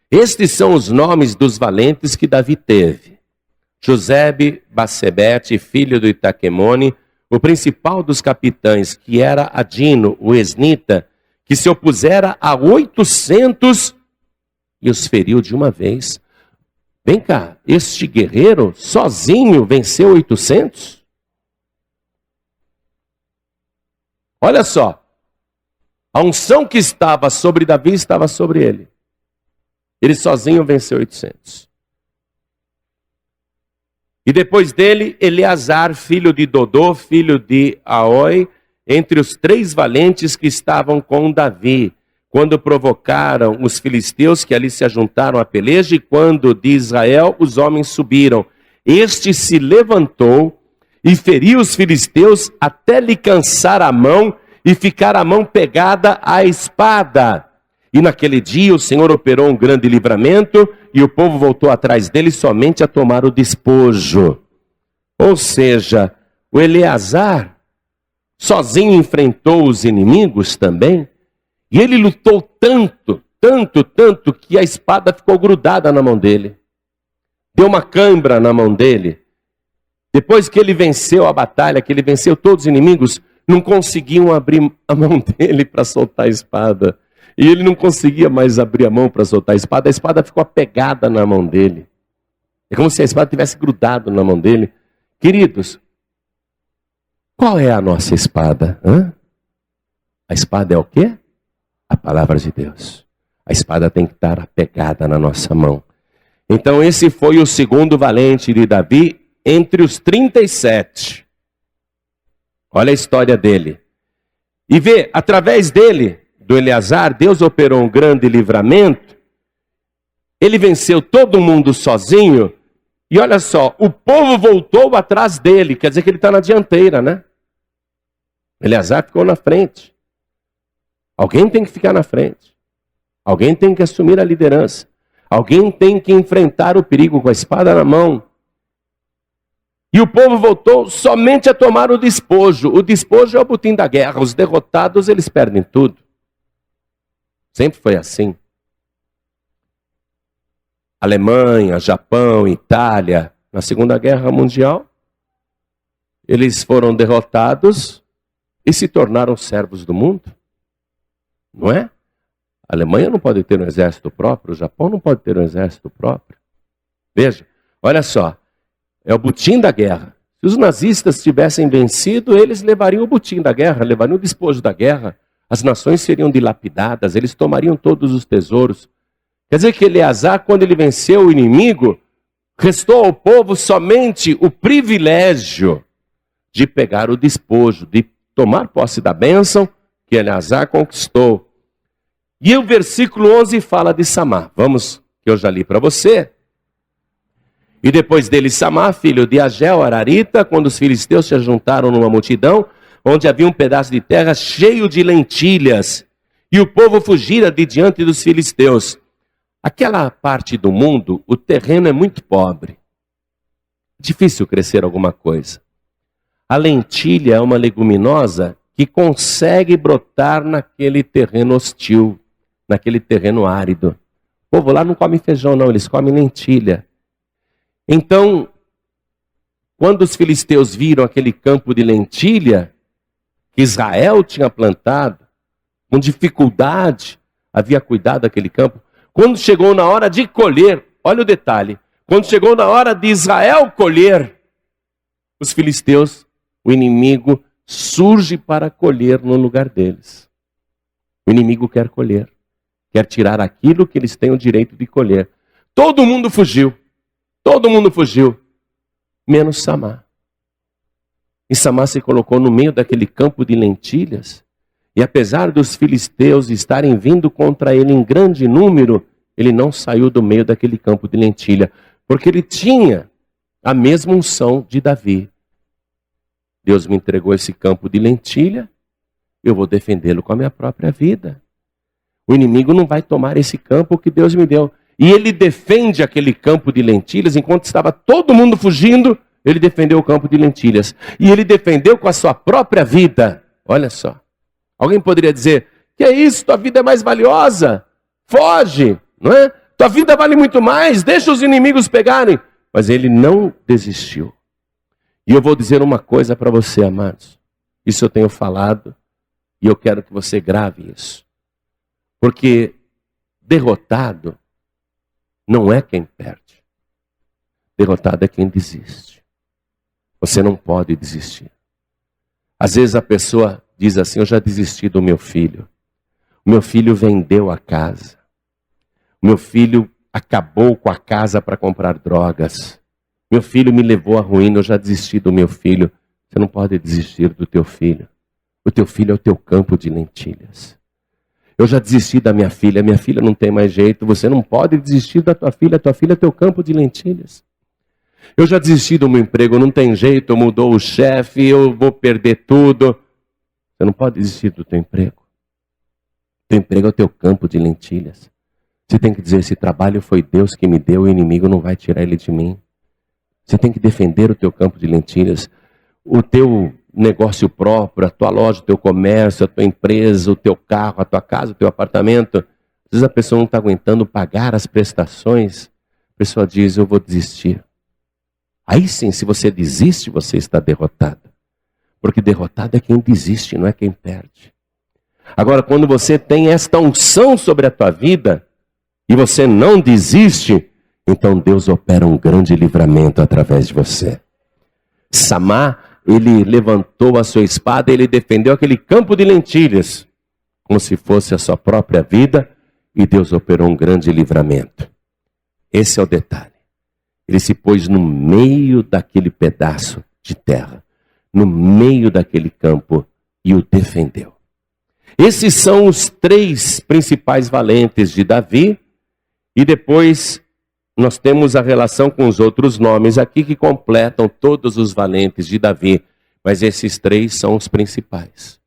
Estes são os nomes dos valentes que Davi teve. Josebe, Bassebete, filho do Itaquemone, o principal dos capitães, que era Adino, o esnita, que se opusera a 800 e os feriu de uma vez. Vem cá, este guerreiro sozinho venceu 800? Olha só, a unção que estava sobre Davi estava sobre ele. Ele sozinho venceu 800. E depois dele, Eleazar, filho de Dodô, filho de Aoi, entre os 3 valentes que estavam com Davi, quando provocaram os filisteus que ali se ajuntaram à peleja, e quando de Israel os homens subiram. Este se levantou e feriu os filisteus até lhe cansar a mão e ficar a mão pegada à espada. E naquele dia o Senhor operou um grande livramento e o povo voltou atrás dele somente a tomar o despojo. Ou seja, o Eleazar sozinho enfrentou os inimigos também. E ele lutou tanto, que a espada ficou grudada na mão dele. Deu uma cãibra na mão dele. Depois que ele venceu a batalha, que ele venceu todos os inimigos, não conseguiam abrir a mão dele para soltar a espada. E ele não conseguia mais abrir a mão para soltar a espada ficou apegada na mão dele. É como se a espada tivesse grudado na mão dele. Queridos, qual é a nossa espada? A espada é o quê? A palavra de Deus. A espada tem que estar apegada na nossa mão. Então esse foi o segundo valente de Davi entre os 37. Olha a história dele. E vê, através dele, do Eleazar, Deus operou um grande livramento. Ele venceu todo mundo sozinho. E olha só, o povo voltou atrás dele. Quer dizer que ele está na dianteira, né? Eleazar ficou na frente. Alguém tem que ficar na frente. Alguém tem que assumir a liderança. Alguém tem que enfrentar o perigo com a espada na mão. E o povo voltou somente a tomar o despojo. O despojo é o botim da guerra. Os derrotados, eles perdem tudo. Sempre foi assim. Alemanha, Japão, Itália, na Segunda Guerra Mundial, eles foram derrotados e se tornaram servos do mundo. Não é? A Alemanha não pode ter um exército próprio, o Japão não pode ter um exército próprio. Veja, olha só, é o botim da guerra. Se os nazistas tivessem vencido, eles levariam o botim da guerra, levariam o despojo da guerra. As nações seriam dilapidadas, eles tomariam todos os tesouros. Quer dizer que Eleazar, quando ele venceu o inimigo, restou ao povo somente o privilégio de pegar o despojo, de tomar posse da bênção que Eleazar conquistou. E o versículo 11 fala de Samar. Vamos, que eu já li para você. E depois dele Samar, filho de Agel, Ararita, quando os filisteus se juntaram numa multidão, onde havia um pedaço de terra cheio de lentilhas, e o povo fugira de diante dos filisteus. Aquela parte do mundo, o terreno é muito pobre. Difícil crescer alguma coisa. A lentilha é uma leguminosa que consegue brotar naquele terreno hostil, naquele terreno árido. O povo lá não come feijão não, eles comem lentilha. Então, quando os filisteus viram aquele campo de lentilha que Israel tinha plantado, com dificuldade havia cuidado daquele campo, quando chegou na hora de colher, olha o detalhe, quando chegou na hora de Israel colher, os filisteus, o inimigo surge para colher no lugar deles. O inimigo quer colher, quer tirar aquilo que eles têm o direito de colher. Todo mundo fugiu, menos Samar. E Samar se colocou no meio daquele campo de lentilhas, e apesar dos filisteus estarem vindo contra ele em grande número, ele não saiu do meio daquele campo de lentilha, porque ele tinha a mesma unção de Davi. Deus me entregou esse campo de lentilha, eu vou defendê-lo com a minha própria vida. O inimigo não vai tomar esse campo que Deus me deu. E ele defende aquele campo de lentilhas, enquanto estava todo mundo fugindo, ele defendeu o campo de lentilhas. E ele defendeu com a sua própria vida. Olha só. Alguém poderia dizer, que é isso? Tua vida é mais valiosa. Foge, não é? Tua vida vale muito mais, deixa os inimigos pegarem. Mas ele não desistiu. E eu vou dizer uma coisa para você, amados. Isso eu tenho falado e eu quero que você grave isso. Porque derrotado não é quem perde. Derrotado é quem desiste. Você não pode desistir. Às vezes a pessoa diz assim, eu já desisti do meu filho. O meu filho vendeu a casa. O meu filho acabou com a casa para comprar drogas. Meu filho me levou à ruína, eu já desisti do meu filho. Você não pode desistir do teu filho. O teu filho é o teu campo de lentilhas. Eu já desisti da minha filha não tem mais jeito. Você não pode desistir da tua filha é teu campo de lentilhas. Eu já desisti do meu emprego, não tem jeito, mudou o chefe, eu vou perder tudo. Você não pode desistir do teu emprego. Teu emprego é o teu campo de lentilhas. Você tem que dizer, esse trabalho foi Deus que me deu, o inimigo não vai tirar ele de mim. Você tem que defender o teu campo de lentilhas. O teu negócio próprio, a tua loja, o teu comércio, a tua empresa, o teu carro, a tua casa, o teu apartamento. Às vezes a pessoa não está aguentando pagar as prestações. A pessoa diz, eu vou desistir. Aí sim, se você desiste, você está derrotado. Porque derrotado é quem desiste, não é quem perde. Agora, quando você tem esta unção sobre a tua vida, e você não desiste, então Deus opera um grande livramento através de você. Samar, ele levantou a sua espada, ele defendeu aquele campo de lentilhas, como se fosse a sua própria vida, e Deus operou um grande livramento. Esse é o detalhe. Ele se pôs no meio daquele pedaço de terra, no meio daquele campo, e o defendeu. Esses são os três principais valentes de Davi, e depois nós temos a relação com os outros nomes aqui que completam todos os valentes de Davi, mas esses três são os principais.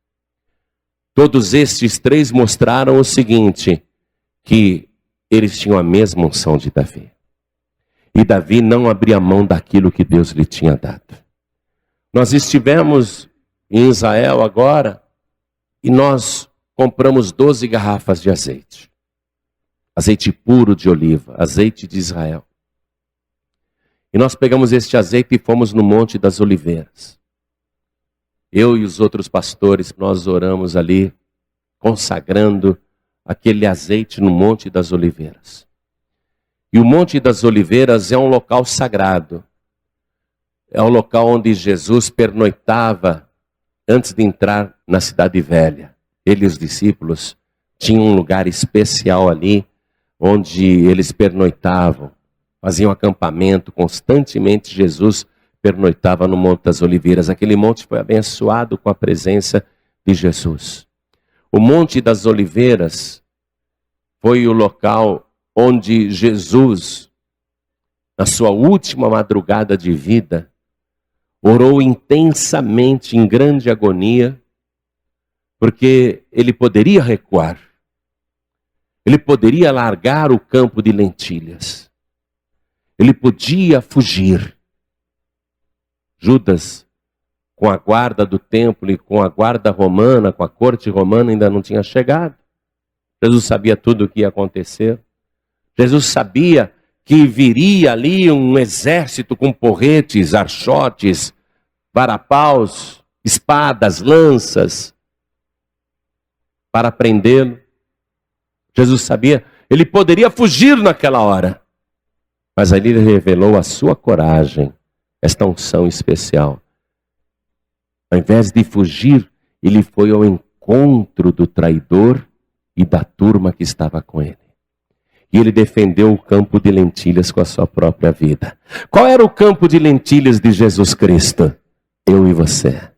Todos estes três mostraram o seguinte, que eles tinham a mesma unção de Davi. E Davi não abria mão daquilo que Deus lhe tinha dado. Nós estivemos em Israel agora e nós compramos 12 garrafas de azeite. Azeite puro de oliva, azeite de Israel. E nós pegamos este azeite e fomos no Monte das Oliveiras. Eu e os outros pastores, nós oramos ali, consagrando aquele azeite no Monte das Oliveiras. E o Monte das Oliveiras é um local sagrado. É o local onde Jesus pernoitava antes de entrar na cidade velha. Ele e os discípulos tinham um lugar especial ali, onde eles pernoitavam, faziam acampamento constantemente. Jesus pernoitava no Monte das Oliveiras. Aquele monte foi abençoado com a presença de Jesus. O Monte das Oliveiras foi o local onde Jesus, na sua última madrugada de vida, orou intensamente, em grande agonia, porque ele poderia recuar. Ele poderia largar o campo de lentilhas. Ele podia fugir. Judas, com a guarda do templo e com a guarda romana, com a corte romana, ainda não tinha chegado. Jesus sabia tudo o que ia acontecer. Jesus sabia que viria ali um exército com porretes, archotes, varapaus, espadas, lanças, para prendê-lo. Jesus sabia, ele poderia fugir naquela hora, mas ali ele revelou a sua coragem, esta unção especial. Ao invés de fugir, ele foi ao encontro do traidor e da turma que estava com ele. E ele defendeu o campo de lentilhas com a sua própria vida. Qual era o campo de lentilhas de Jesus Cristo? Eu e você.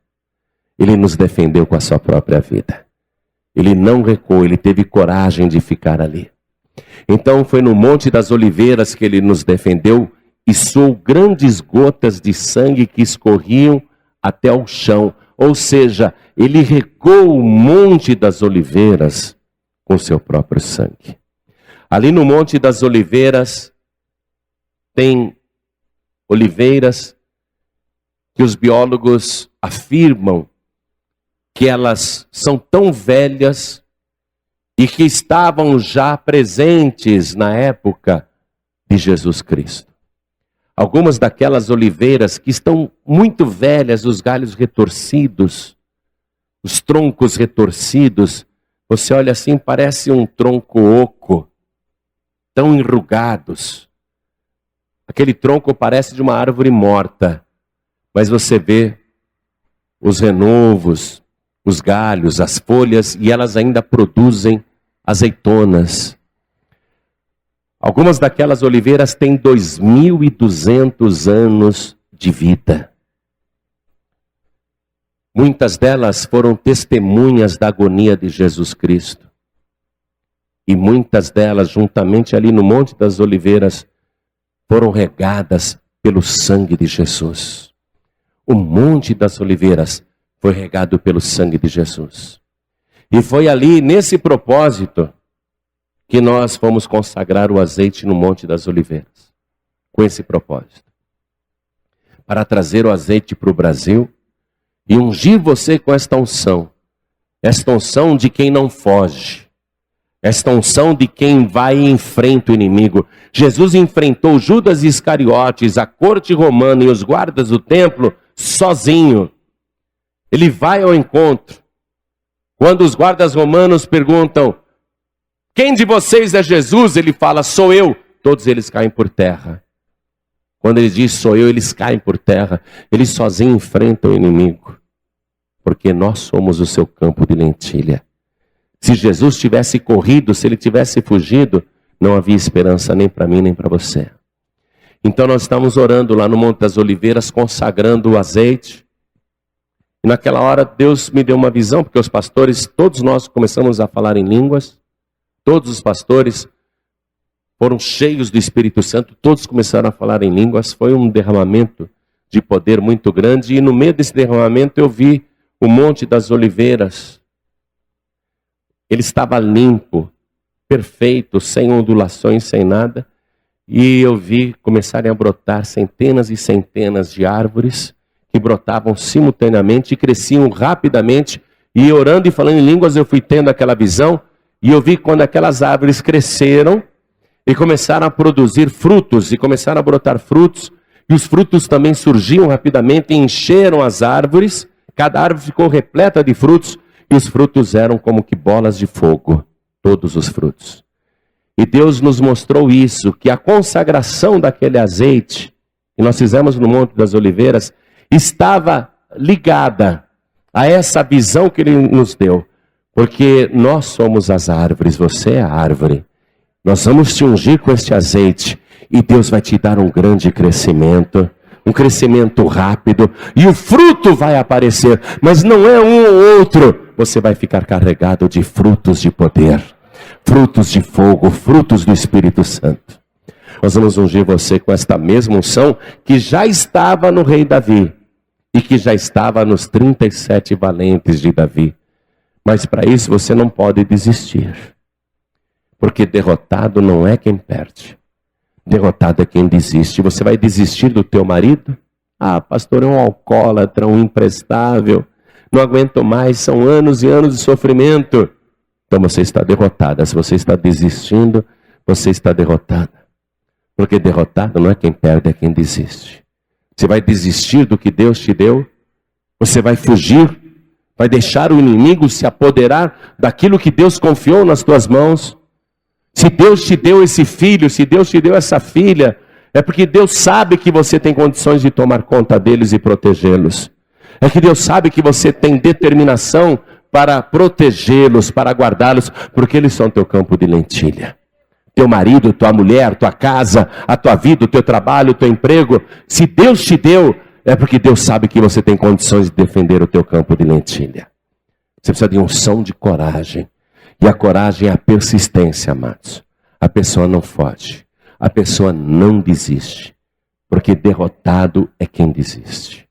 Ele nos defendeu com a sua própria vida. Ele não recuou, ele teve coragem de ficar ali. Então foi no Monte das Oliveiras que ele nos defendeu e soou grandes gotas de sangue que escorriam até ao chão. Ou seja, ele regou o Monte das Oliveiras com seu próprio sangue. Ali no Monte das Oliveiras tem oliveiras que os biólogos afirmam que elas são tão velhas e que estavam já presentes na época de Jesus Cristo. Algumas daquelas oliveiras que estão muito velhas, os galhos retorcidos, os troncos retorcidos, você olha assim, parece um tronco oco, tão enrugados. Aquele tronco parece de uma árvore morta, mas você vê os renovos, os galhos, as folhas, e elas ainda produzem azeitonas. Algumas daquelas oliveiras têm 2.200 anos de vida. Muitas delas foram testemunhas da agonia de Jesus Cristo. E muitas delas, juntamente ali no Monte das Oliveiras, foram regadas pelo sangue de Jesus. O Monte das Oliveiras foi regado pelo sangue de Jesus. E foi ali, nesse propósito, que nós fomos consagrar o azeite no Monte das Oliveiras. Com esse propósito. Para trazer o azeite para o Brasil e ungir você com esta unção. Esta unção de quem não foge. Esta unção de quem vai e enfrenta o inimigo. Jesus enfrentou Judas Iscariotes, a corte romana e os guardas do templo sozinho. Ele vai ao encontro. Quando os guardas romanos perguntam, quem de vocês é Jesus? Ele fala, sou eu. Todos eles caem por terra. Quando ele diz, sou eu, eles caem por terra. Ele sozinho enfrenta o inimigo. Porque nós somos o seu campo de lentilha. Se Jesus tivesse corrido, se ele tivesse fugido, não havia esperança nem para mim, nem para você. Então nós estamos orando lá no Monte das Oliveiras, consagrando o azeite. E naquela hora Deus me deu uma visão, porque os pastores, todos nós começamos a falar em línguas. Todos os pastores foram cheios do Espírito Santo, todos começaram a falar em línguas. Foi um derramamento de poder muito grande. E no meio desse derramamento eu vi o Monte das Oliveiras. Ele estava limpo, perfeito, sem ondulações, sem nada. E eu vi começarem a brotar centenas e centenas de árvores que brotavam simultaneamente e cresciam rapidamente. E orando e falando em línguas eu fui tendo aquela visão. E eu vi quando aquelas árvores cresceram e começaram a produzir frutos, e começaram a brotar frutos, e os frutos também surgiam rapidamente e encheram as árvores, cada árvore ficou repleta de frutos, e os frutos eram como que bolas de fogo, todos os frutos. E Deus nos mostrou isso, que a consagração daquele azeite, que nós fizemos no Monte das Oliveiras, estava ligada a essa visão que Ele nos deu. Porque nós somos as árvores, você é a árvore. Nós vamos te ungir com este azeite e Deus vai te dar um grande crescimento, um crescimento rápido, e o fruto vai aparecer, mas não é um ou outro. Você vai ficar carregado de frutos de poder, frutos de fogo, frutos do Espírito Santo. Nós vamos ungir você com esta mesma unção que já estava no rei Davi e que já estava nos 37 valentes de Davi. Mas para isso você não pode desistir. Porque derrotado não é quem perde. Derrotado é quem desiste. Você vai desistir do teu marido? Ah, pastor, é um alcoólatra, um imprestável. Não aguento mais, são anos e anos de sofrimento. Então você está derrotada. Se você está desistindo, você está derrotada. Porque derrotado não é quem perde, é quem desiste. Você vai desistir do que Deus te deu? Você vai fugir? Vai deixar o inimigo se apoderar daquilo que Deus confiou nas tuas mãos? Se Deus te deu esse filho, se Deus te deu essa filha, é porque Deus sabe que você tem condições de tomar conta deles e protegê-los. É que Deus sabe que você tem determinação para protegê-los, para guardá-los, porque eles são teu campo de lentilha. Teu marido, tua mulher, tua casa, a tua vida, o teu trabalho, o teu emprego. Se Deus te deu, é porque Deus sabe que você tem condições de defender o teu campo de lentilha. Você precisa de unção de coragem. E a coragem é a persistência, amados. A pessoa não foge. A pessoa não desiste. Porque derrotado é quem desiste.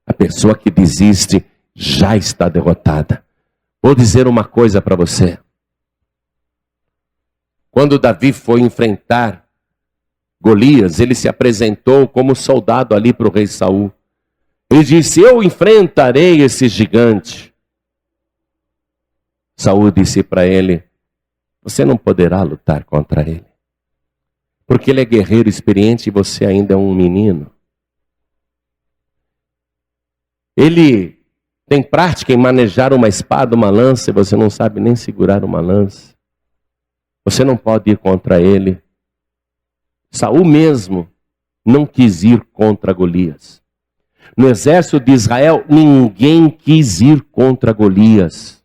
A pessoa que desiste já está derrotada. Vou dizer uma coisa para você. Quando Davi foi enfrentar Golias, ele se apresentou como soldado ali para o rei Saul. Ele disse: eu enfrentarei esse gigante. Saul disse para ele: você não poderá lutar contra ele. Porque ele é guerreiro experiente e você ainda é um menino. Ele tem prática em manejar uma espada, uma lança, e você não sabe nem segurar uma lança. Você não pode ir contra ele. Saul mesmo não quis ir contra Golias. No exército de Israel, ninguém quis ir contra Golias.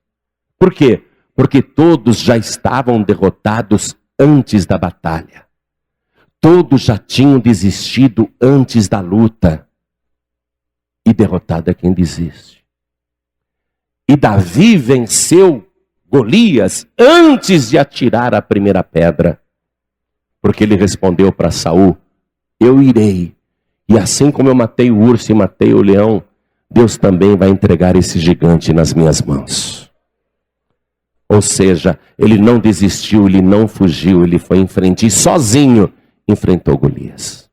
Por quê? Porque todos já estavam derrotados antes da batalha. Todos já tinham desistido antes da luta. E derrotado é quem desiste. E Davi venceu Golias antes de atirar a primeira pedra. Porque ele respondeu para Saul: eu irei. E assim como eu matei o urso e matei o leão, Deus também vai entregar esse gigante nas minhas mãos. Ou seja, ele não desistiu, ele não fugiu, ele foi em frente e sozinho enfrentou Golias.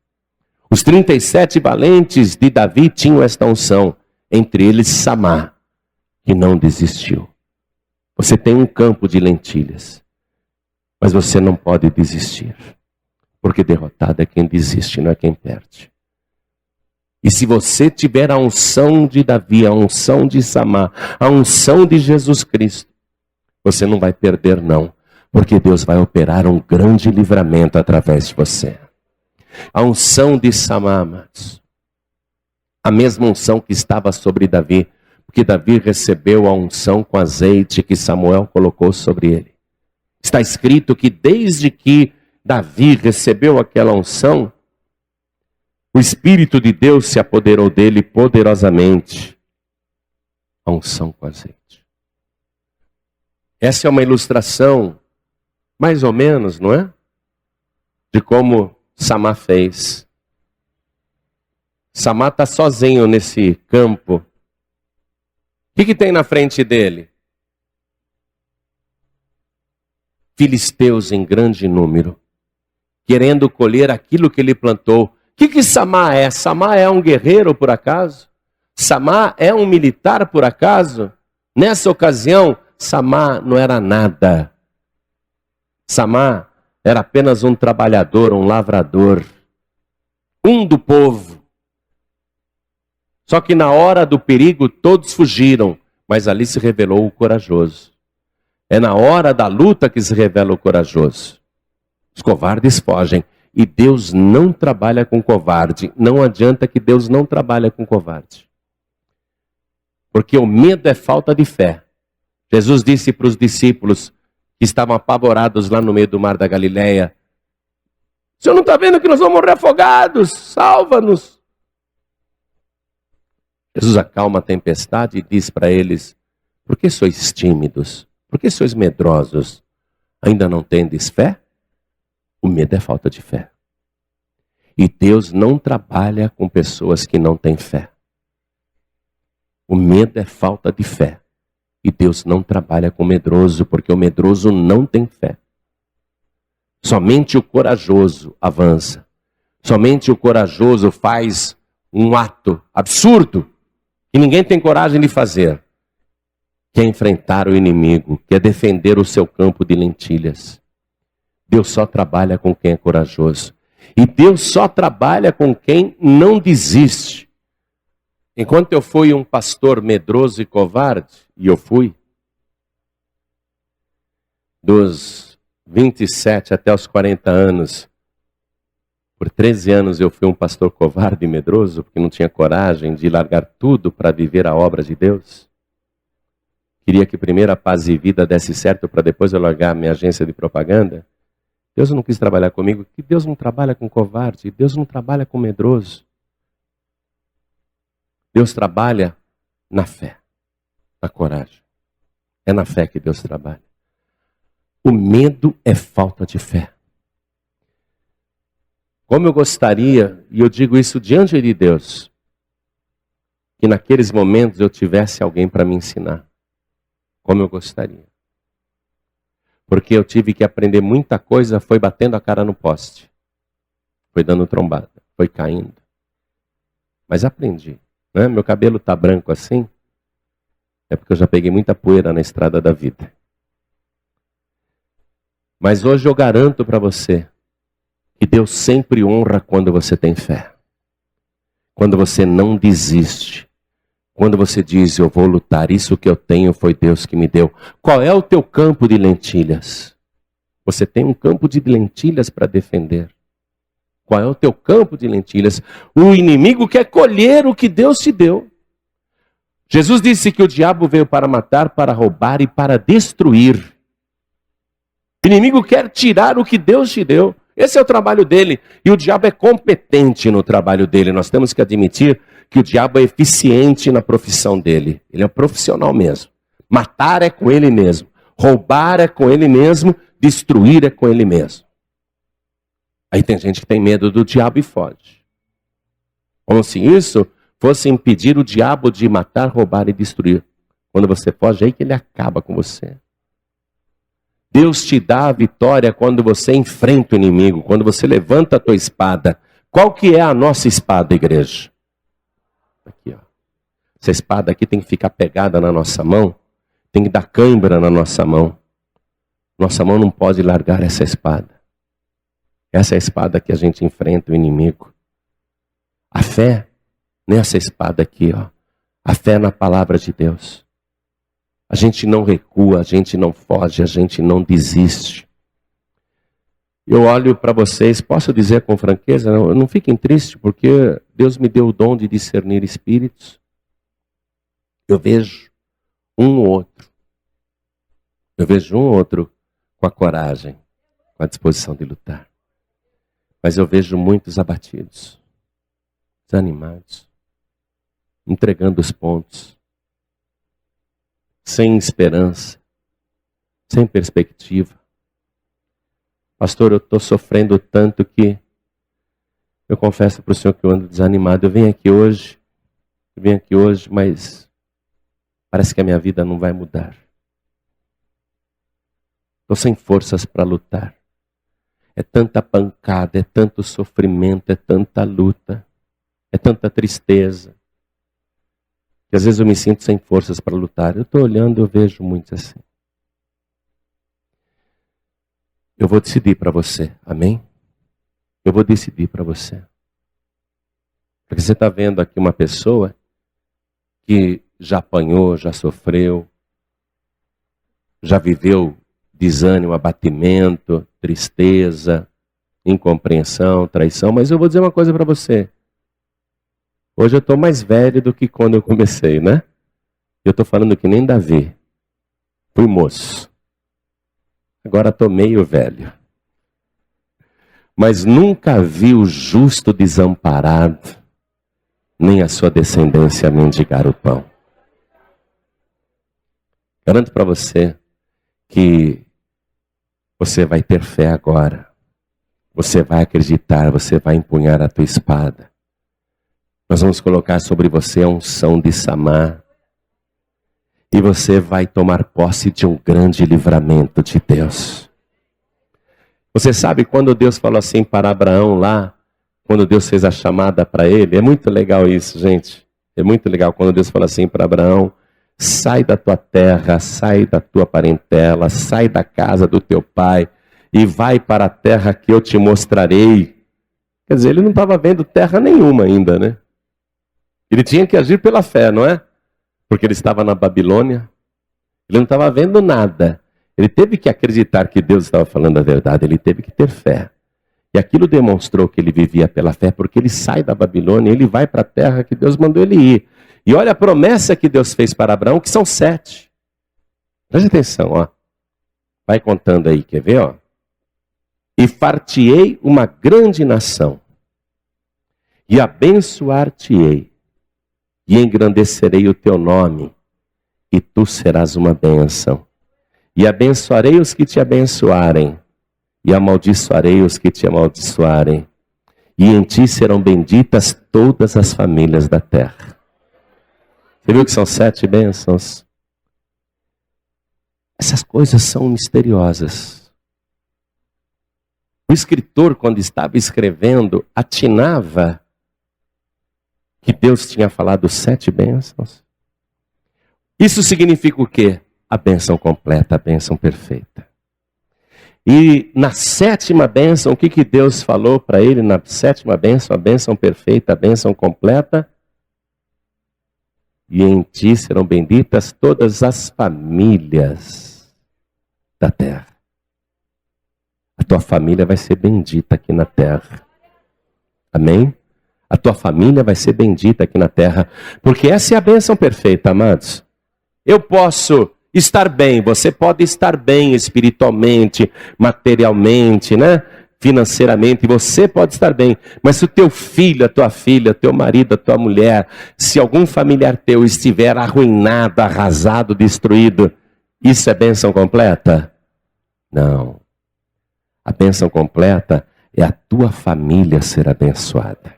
Os 37 valentes de Davi tinham esta unção, entre eles Samá, que não desistiu. Você tem um campo de lentilhas, mas você não pode desistir, porque derrotado é quem desiste, não é quem perde. E se você tiver a unção de Davi, a unção de Samá, a unção de Jesus Cristo, você não vai perder não, porque Deus vai operar um grande livramento através de você. A unção de Samá, amados, a mesma unção que estava sobre Davi, porque Davi recebeu a unção com azeite que Samuel colocou sobre ele. Está escrito que desde que Davi recebeu aquela unção, o Espírito de Deus se apoderou dele poderosamente. A unção com azeite. Essa é uma ilustração, mais ou menos, não é? De como Samá fez. Samá está sozinho nesse campo. O que tem na frente dele? Filisteus em grande número, querendo colher aquilo que ele plantou. O que Samá é? Samá é um guerreiro, por acaso? Samá é um militar, por acaso? Nessa ocasião, Samá não era nada. Samá era apenas um trabalhador, um lavrador, um do povo. Só que na hora do perigo todos fugiram, mas ali se revelou o corajoso. É na hora da luta que se revela o corajoso. Os covardes fogem. E Deus não trabalha com covarde. Não adianta que Deus não trabalha com covarde. Porque o medo é falta de fé. Jesus disse para os discípulos que estavam apavorados lá no meio do mar da Galileia: o senhor não está vendo que nós vamos morrer afogados? Salva-nos! Jesus acalma a tempestade e diz para eles: por que sois tímidos? Por que sois medrosos? Ainda não tendes fé? O medo é falta de fé. E Deus não trabalha com pessoas que não têm fé. O medo é falta de fé. E Deus não trabalha com medroso, porque o medroso não tem fé. Somente o corajoso avança. Somente o corajoso faz um ato absurdo que ninguém tem coragem de fazer, que é enfrentar o inimigo, que é defender o seu campo de lentilhas. Deus só trabalha com quem é corajoso. E Deus só trabalha com quem não desiste. Enquanto eu fui um pastor medroso e covarde, e eu fui, dos 27 até os 40 anos, por 13 anos eu fui um pastor covarde e medroso, porque não tinha coragem de largar tudo para viver a obra de Deus. Queria que primeiro a Paz e Vida desse certo para depois eu largar a minha agência de propaganda. Deus não quis trabalhar comigo, que Deus não trabalha com covarde, Deus não trabalha com medroso. Deus trabalha na fé, na coragem. É na fé que Deus trabalha. O medo é falta de fé. Como eu gostaria, e eu digo isso diante de Deus, que naqueles momentos eu tivesse alguém para me ensinar. Como eu gostaria. Porque eu tive que aprender muita coisa, foi batendo a cara no poste. Foi dando trombada, foi caindo. Mas aprendi. Né? Meu cabelo está branco assim, é porque eu já peguei muita poeira na estrada da vida. Mas hoje eu garanto para você que Deus sempre honra quando você tem fé. Quando você não desiste. Quando você diz, eu vou lutar, isso que eu tenho foi Deus que me deu. Qual é o teu campo de lentilhas? Você tem um campo de lentilhas para defender. Qual é o teu campo de lentilhas? O inimigo quer colher o que Deus te deu. Jesus disse que o diabo veio para matar, para roubar e para destruir. O inimigo quer tirar o que Deus te deu. Esse é o trabalho dele. E o diabo é competente no trabalho dele. Nós temos que admitir que o diabo é eficiente na profissão dele. Ele é um profissional mesmo. Matar é com ele mesmo. Roubar é com ele mesmo. Destruir é com ele mesmo. Aí tem gente que tem medo do diabo e foge. Como se isso fosse impedir o diabo de matar, roubar e destruir. Quando você foge, é aí que ele acaba com você. Deus te dá a vitória quando você enfrenta o inimigo, quando você levanta a tua espada. Qual que é a nossa espada, igreja? Aqui, ó. Essa espada aqui tem que ficar pegada na nossa mão, tem que dar cãibra na nossa mão. Nossa mão não pode largar essa espada. Essa é a espada que a gente enfrenta o inimigo. A fé nessa espada aqui, ó. A fé na palavra de Deus. A gente não recua, a gente não foge, a gente não desiste. Eu olho para vocês, posso dizer com franqueza, não fiquem tristes, porque Deus me deu o dom de discernir espíritos. Eu vejo um ou outro. Eu vejo um ou outro com a coragem, com a disposição de lutar. Mas eu vejo muitos abatidos, desanimados, entregando os pontos. Sem esperança, sem perspectiva. Pastor, eu estou sofrendo tanto que eu confesso para o senhor que eu ando desanimado. Eu venho aqui hoje, mas parece que a minha vida não vai mudar. Estou sem forças para lutar. É tanta pancada, é tanto sofrimento, é tanta luta, é tanta tristeza. Que às vezes eu me sinto sem forças para lutar. Eu estou olhando, eu vejo muitos assim. Eu vou decidir para você, amém? Eu vou decidir para você. Porque você está vendo aqui uma pessoa que já apanhou, já sofreu, já viveu desânimo, abatimento, tristeza, incompreensão, traição. Mas eu vou dizer uma coisa para você. Hoje eu estou mais velho do que quando eu comecei, né? Eu estou falando que nem Davi. Fui moço. Agora estou meio velho. Mas nunca vi o justo desamparado, nem a sua descendência mendigar o pão. Garanto para você que você vai ter fé agora. Você vai acreditar, você vai empunhar a tua espada. Nós vamos colocar sobre você a unção de Samar. E você vai tomar posse de um grande livramento de Deus. Você sabe quando Deus falou assim para Abraão lá, quando Deus fez a chamada para ele? É muito legal isso, gente. É muito legal quando Deus fala assim para Abraão: sai da tua terra, sai da tua parentela, sai da casa do teu pai e vai para a terra que eu te mostrarei. Quer dizer, ele não estava vendo terra nenhuma ainda, né? Ele tinha que agir pela fé, não é? Porque ele estava na Babilônia. Ele não estava vendo nada. Ele teve que acreditar que Deus estava falando a verdade. Ele teve que ter fé. E aquilo demonstrou que ele vivia pela fé, porque ele sai da Babilônia, ele vai para a terra que Deus mandou ele ir. E olha a promessa que Deus fez para Abraão, que são 7. Preste atenção, ó. Vai contando aí, quer ver, ó? E far-te-ei uma grande nação, e abençoar-te-ei, e engrandecerei o teu nome, e tu serás uma bênção. E abençoarei os que te abençoarem, e amaldiçoarei os que te amaldiçoarem. E em ti serão benditas todas as famílias da terra. Você viu que são 7 bênçãos? Essas coisas são misteriosas. O escritor, quando estava escrevendo, atinava que Deus tinha falado 7 bênçãos. Isso significa o quê? A bênção completa, a bênção perfeita. E na 7ª bênção, o que Deus falou para ele na 7ª bênção? A bênção perfeita, a bênção completa. E em ti serão benditas todas as famílias da terra. A tua família vai ser bendita aqui na terra. Amém? A tua família vai ser bendita aqui na terra. Porque essa é a bênção perfeita, amados. Eu posso estar bem, você pode estar bem espiritualmente, materialmente, né? Financeiramente, você pode estar bem. Mas se o teu filho, a tua filha, teu marido, a tua mulher, se algum familiar teu estiver arruinado, arrasado, destruído, isso é bênção completa? Não. A bênção completa é a tua família ser abençoada.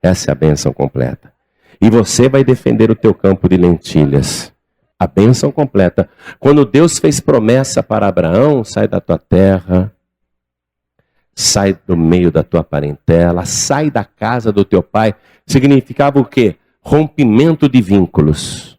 Essa é a bênção completa. E você vai defender o teu campo de lentilhas. A bênção completa. Quando Deus fez promessa para Abraão, sai da tua terra, sai do meio da tua parentela, sai da casa do teu pai, significava o quê? Rompimento de vínculos.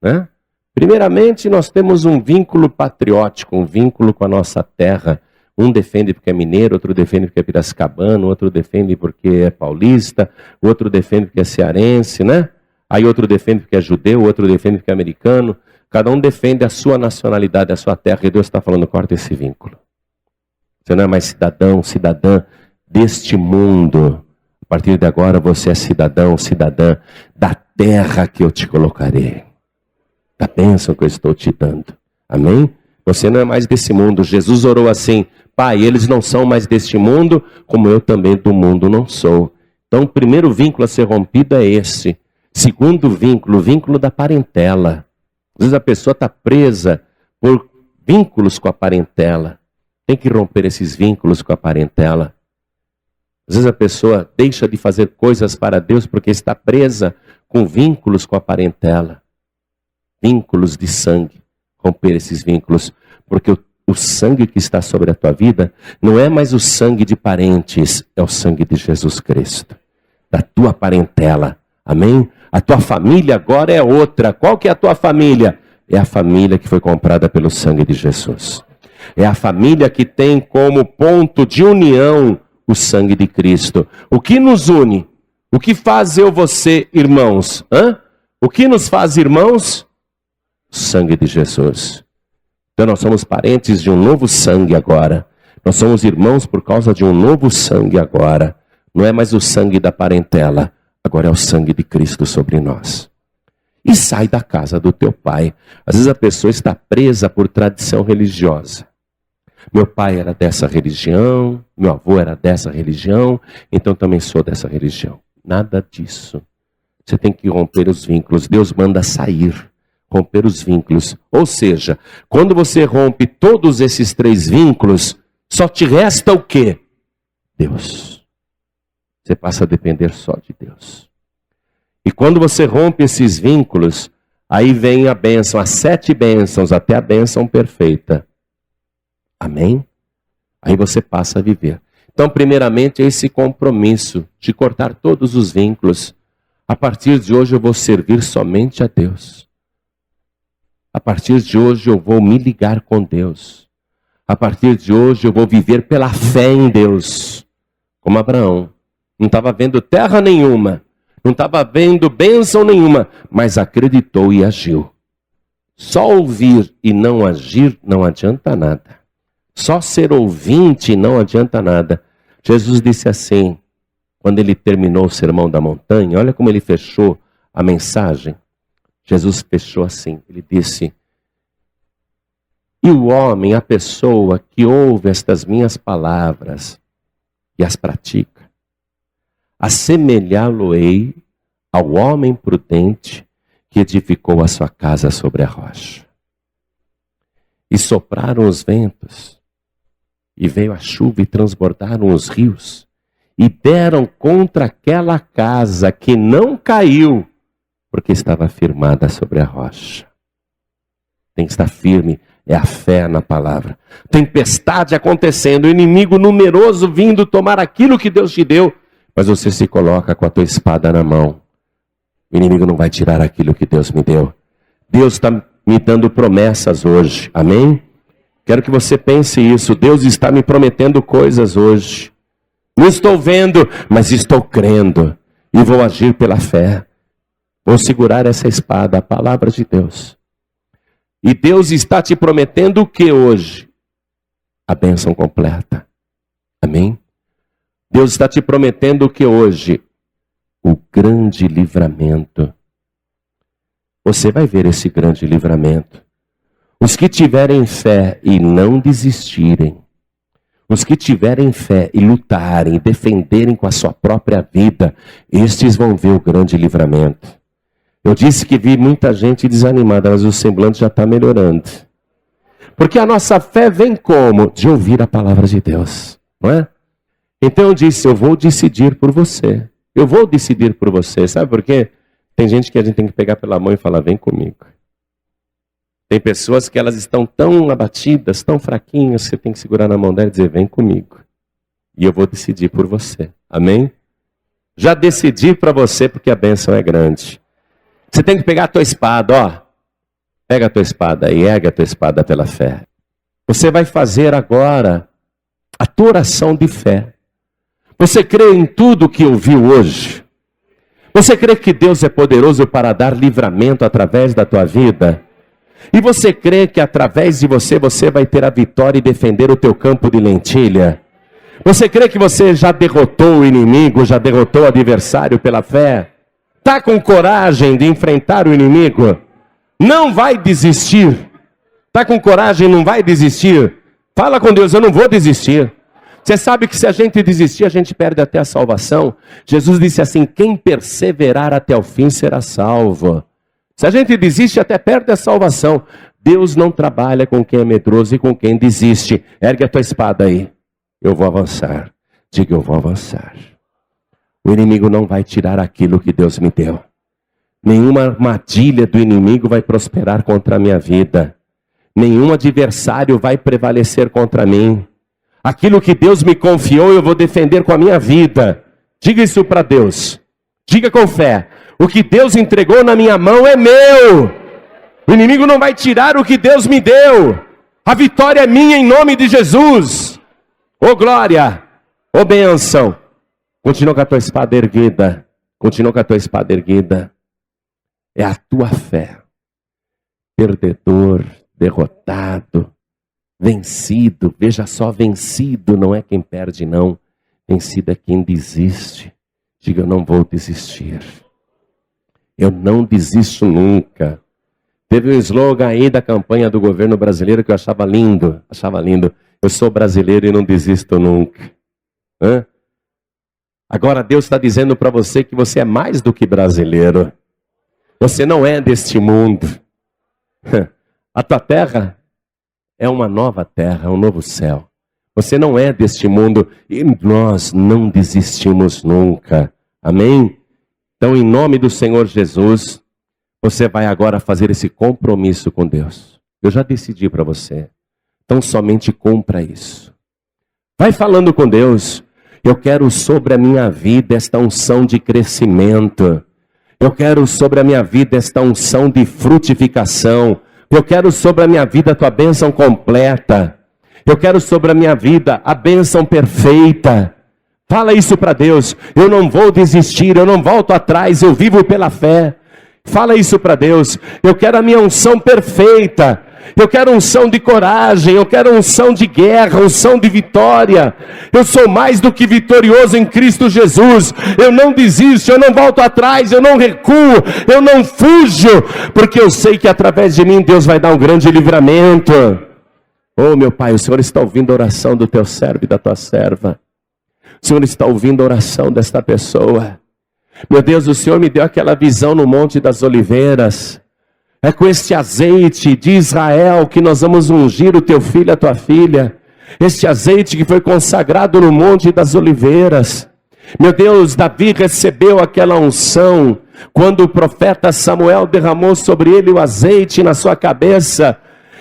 Né? Primeiramente, nós temos um vínculo patriótico, um vínculo com a nossa terra. Um defende porque é mineiro, outro defende porque é piracicabano, outro defende porque é paulista, outro defende porque é cearense, né? Aí outro defende porque é judeu, outro defende porque é americano. Cada um defende a sua nacionalidade, a sua terra. E Deus está falando, corta esse vínculo. Você não é mais cidadão, cidadã deste mundo. A partir de agora você é cidadão, cidadã da terra que eu te colocarei. Da bênção que eu estou te dando. Amém? Você não é mais desse mundo. Jesus orou assim: Pai, eles não são mais deste mundo, como eu também do mundo não sou. Então o primeiro vínculo a ser rompido é esse. Segundo vínculo, o vínculo da parentela. Às vezes a pessoa está presa por vínculos com a parentela. Tem que romper esses vínculos com a parentela. Às vezes a pessoa deixa de fazer coisas para Deus porque está presa com vínculos com a parentela. Vínculos de sangue. Romper esses vínculos. Porque o sangue que está sobre a tua vida não é mais o sangue de parentes, é o sangue de Jesus Cristo. Da tua parentela. Amém? A tua família agora é outra. Qual que é a tua família? É a família que foi comprada pelo sangue de Jesus. É a família que tem como ponto de união o sangue de Cristo. O que nos une? O que faz eu, você, irmãos? O que nos faz irmãos? O sangue de Jesus. Então nós somos parentes de um novo sangue agora. Nós somos irmãos por causa de um novo sangue agora. Não é mais o sangue da parentela. Agora é o sangue de Cristo sobre nós. E sai da casa do teu pai. Às vezes a pessoa está presa por tradição religiosa. Meu pai era dessa religião, meu avô era dessa religião, então também sou dessa religião. Nada disso. Você tem que romper os vínculos. Deus manda sair, romper os vínculos. Ou seja, quando você rompe todos esses 3 vínculos, só te resta o quê? Deus. Você passa a depender só de Deus. E quando você rompe esses vínculos, aí vem a bênção, as 7 bênçãos, até a bênção perfeita. Amém? Aí você passa a viver. Então, primeiramente, esse compromisso de cortar todos os vínculos. A partir de hoje eu vou servir somente a Deus. A partir de hoje eu vou me ligar com Deus. A partir de hoje eu vou viver pela fé em Deus. Como Abraão. Não estava vendo terra nenhuma. Não estava vendo bênção nenhuma. Mas acreditou e agiu. Só ouvir e não agir não adianta nada. Só ser ouvinte não adianta nada. Jesus disse assim, quando ele terminou o Sermão da Montanha, olha como ele fechou a mensagem. Jesus fechou assim, ele disse: e o homem, a pessoa que ouve estas minhas palavras e as pratica, assemelhá-lo-ei ao homem prudente que edificou a sua casa sobre a rocha. E sopraram os ventos, e veio a chuva e transbordaram os rios, e deram contra aquela casa que não caiu, porque estava firmada sobre a rocha. Tem que estar firme, é a fé na palavra. Tempestade acontecendo, o inimigo numeroso vindo tomar aquilo que Deus te deu, mas você se coloca com a tua espada na mão. O inimigo não vai tirar aquilo que Deus me deu. Deus está me dando promessas hoje, amém? Quero que você pense isso. Deus está me prometendo coisas hoje. Não estou vendo, mas estou crendo. E vou agir pela fé. Vou segurar essa espada, a palavra de Deus. E Deus está te prometendo o que hoje? A bênção completa. Amém? Deus está te prometendo o que hoje? O grande livramento. Você vai ver esse grande livramento. Os que tiverem fé e não desistirem, os que tiverem fé e lutarem, defenderem com a sua própria vida, estes vão ver o grande livramento. Eu disse que vi muita gente desanimada, mas o semblante já está melhorando. Porque a nossa fé vem como? De ouvir a palavra de Deus, não é? Então eu disse, eu vou decidir por você. Eu vou decidir por você. Sabe por quê? Tem gente que a gente tem que pegar pela mão e falar, vem comigo. Tem pessoas que elas estão tão abatidas, tão fraquinhas, você tem que segurar na mão dela e dizer, vem comigo. E eu vou decidir por você. Amém? Já decidi para você porque a bênção é grande. Você tem que pegar a tua espada, ó. Pega a tua espada e ergue a tua espada pela fé. Você vai fazer agora a tua oração de fé. Você crê em tudo que ouviu hoje? Você crê que Deus é poderoso para dar livramento através da tua vida? E você crê que através de você, você vai ter a vitória e defender o teu campo de lentilha? Você crê que você já derrotou o inimigo, já derrotou o adversário pela fé? Está com coragem de enfrentar o inimigo? Não vai desistir. Está com coragem, não vai desistir? Fala com Deus, eu não vou desistir. Você sabe que se a gente desistir, a gente perde até a salvação. Jesus disse assim, quem perseverar até o fim será salvo. Se a gente desiste, até perde a salvação. Deus não trabalha com quem é medroso e com quem desiste. Ergue a tua espada aí. Eu vou avançar. Diga, eu vou avançar. O inimigo não vai tirar aquilo que Deus me deu. Nenhuma armadilha do inimigo vai prosperar contra a minha vida. Nenhum adversário vai prevalecer contra mim. Aquilo que Deus me confiou, eu vou defender com a minha vida. Diga isso para Deus. Diga com fé. O que Deus entregou na minha mão é meu. O inimigo não vai tirar o que Deus me deu. A vitória é minha em nome de Jesus. Ô glória, ô bênção. Continua com a tua espada erguida. Continua com a tua espada erguida. É a tua fé. Perdedor, derrotado, vencido. Veja só, vencido não é quem perde não. Vencido é quem desiste. Diga, eu não vou desistir. Eu não desisto nunca. Teve um slogan aí da campanha do governo brasileiro que eu achava lindo. Achava lindo. Eu sou brasileiro e não desisto nunca. Hã? Agora Deus está dizendo para você que você é mais do que brasileiro. Você não é deste mundo. A tua terra é uma nova terra, um novo céu. Você não é deste mundo e nós não desistimos nunca. Amém? Então, em nome do Senhor Jesus, você vai agora fazer esse compromisso com Deus. Eu já decidi para você. Então, somente cumpra isso. Vai falando com Deus. Eu quero sobre a minha vida esta unção de crescimento. Eu quero sobre a minha vida esta unção de frutificação. Eu quero sobre a minha vida a tua bênção completa. Eu quero sobre a minha vida a bênção perfeita. Fala isso para Deus. Eu não vou desistir, eu não volto atrás, eu vivo pela fé. Fala isso para Deus. Eu quero a minha unção perfeita. Eu quero unção de coragem, eu quero unção de guerra, unção de vitória. Eu sou mais do que vitorioso em Cristo Jesus. Eu não desisto, eu não volto atrás, eu não recuo, eu não fujo, porque eu sei que através de mim Deus vai dar um grande livramento. Oh meu Pai, o Senhor está ouvindo a oração do teu servo e da tua serva. O Senhor está ouvindo a oração desta pessoa. Meu Deus, o Senhor me deu aquela visão no Monte das Oliveiras. É com este azeite de Israel que nós vamos ungir o teu filho e a tua filha. Este azeite que foi consagrado no Monte das Oliveiras. Meu Deus, Davi recebeu aquela unção quando o profeta Samuel derramou sobre ele o azeite na sua cabeça.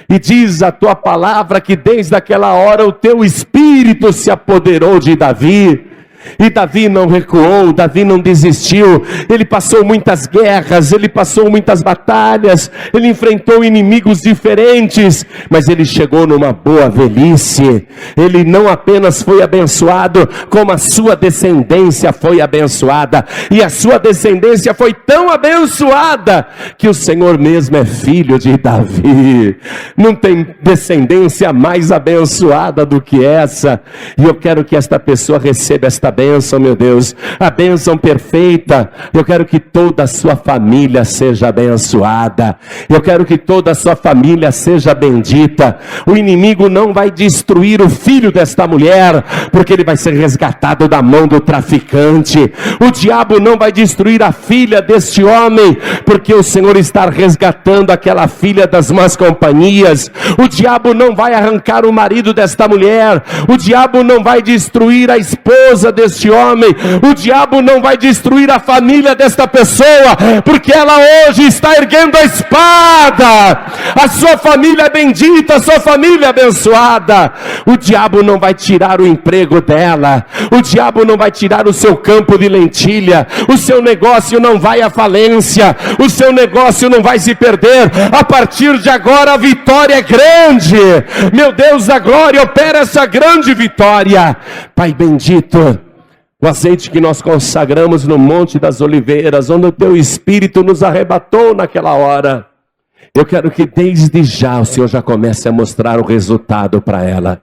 E diz a tua palavra que desde aquela hora o teu espírito se apoderou de Davi. E Davi não recuou, Davi não desistiu. Ele passou muitas guerras, ele passou muitas batalhas, ele enfrentou inimigos diferentes, mas ele chegou numa boa velhice. Ele não apenas foi abençoado, como a sua descendência foi abençoada. E a sua descendência foi tão abençoada que o Senhor mesmo é filho de Davi. Não tem descendência mais abençoada do que essa. E eu quero que esta pessoa receba esta bênção, meu Deus, a bênção perfeita. Eu quero que toda a sua família seja abençoada. Eu quero que toda a sua família seja bendita. O inimigo não vai destruir o filho desta mulher, porque ele vai ser resgatado da mão do traficante. O diabo não vai destruir a filha deste homem, porque o Senhor está resgatando aquela filha das más companhias. O diabo não vai arrancar o marido desta mulher. O diabo não vai destruir a esposa deste homem. O diabo não vai destruir a família desta pessoa, porque ela hoje está erguendo a espada. A sua família é bendita, a sua família é abençoada. O diabo não vai tirar o emprego dela. O diabo não vai tirar o seu campo de lentilha. O seu negócio não vai à falência. O seu negócio não vai se perder. A partir de agora a vitória é grande. Meu Deus da glória, opera essa grande vitória. Pai bendito, o azeite que nós consagramos no Monte das Oliveiras, onde o teu Espírito nos arrebatou naquela hora. Eu quero que desde já o Senhor já comece a mostrar o resultado para ela.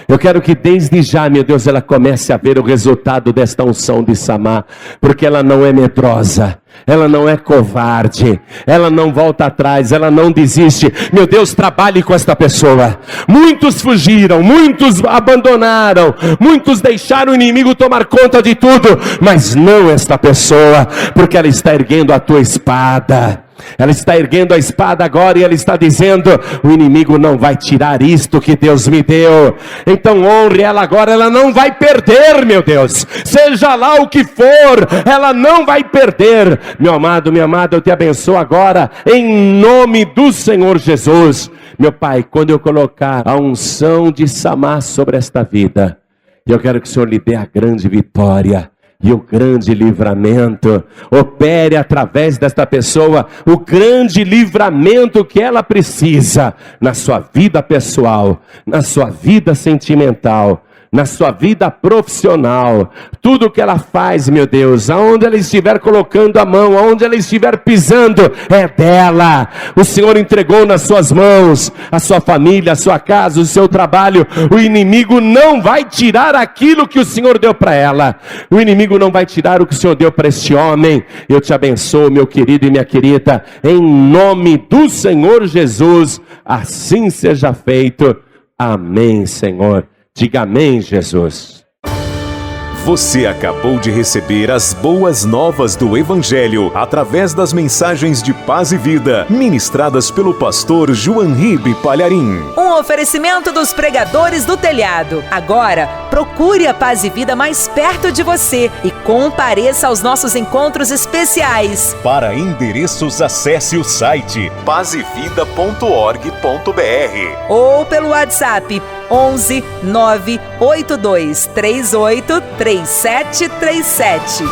Eu quero que desde já, meu Deus, ela comece a ver o resultado desta unção de Samar, porque ela não é medrosa, ela não é covarde, ela não volta atrás, ela não desiste. Meu Deus, trabalhe com esta pessoa. Muitos fugiram, muitos abandonaram, muitos deixaram o inimigo tomar conta de tudo, mas não esta pessoa, porque ela está erguendo a tua espada. Ela está erguendo a espada agora e ela está dizendo: o inimigo não vai tirar isto que Deus me deu. Então honre ela agora, ela não vai perder, meu Deus. Seja lá o que for, ela não vai perder. Meu amado, minha amada, eu te abençoo agora, em nome do Senhor Jesus. Meu Pai, quando eu colocar a unção de Samar sobre esta vida, eu quero que o Senhor lhe dê a grande vitória e o grande livramento. Opere através desta pessoa o grande livramento que ela precisa na sua vida pessoal, na sua vida sentimental, na sua vida profissional. Tudo que ela faz, meu Deus, aonde ela estiver colocando a mão, aonde ela estiver pisando, é dela. O Senhor entregou nas suas mãos a sua família, a sua casa, o seu trabalho. O inimigo não vai tirar aquilo que o Senhor deu para ela. O inimigo não vai tirar o que o Senhor deu para este homem. Eu te abençoo, meu querido e minha querida, em nome do Senhor Jesus. Assim seja feito. Amém, Senhor. Diga amém, Jesus. Você acabou de receber as boas novas do Evangelho através das mensagens de paz e vida ministradas pelo pastor João Ribe Palharim. Um oferecimento dos pregadores do telhado. Agora, Procure a Paz e Vida mais perto de você e compareça aos nossos encontros especiais. Para endereços, acesse o site pazevida.org.br ou pelo WhatsApp 11 982 38 3737.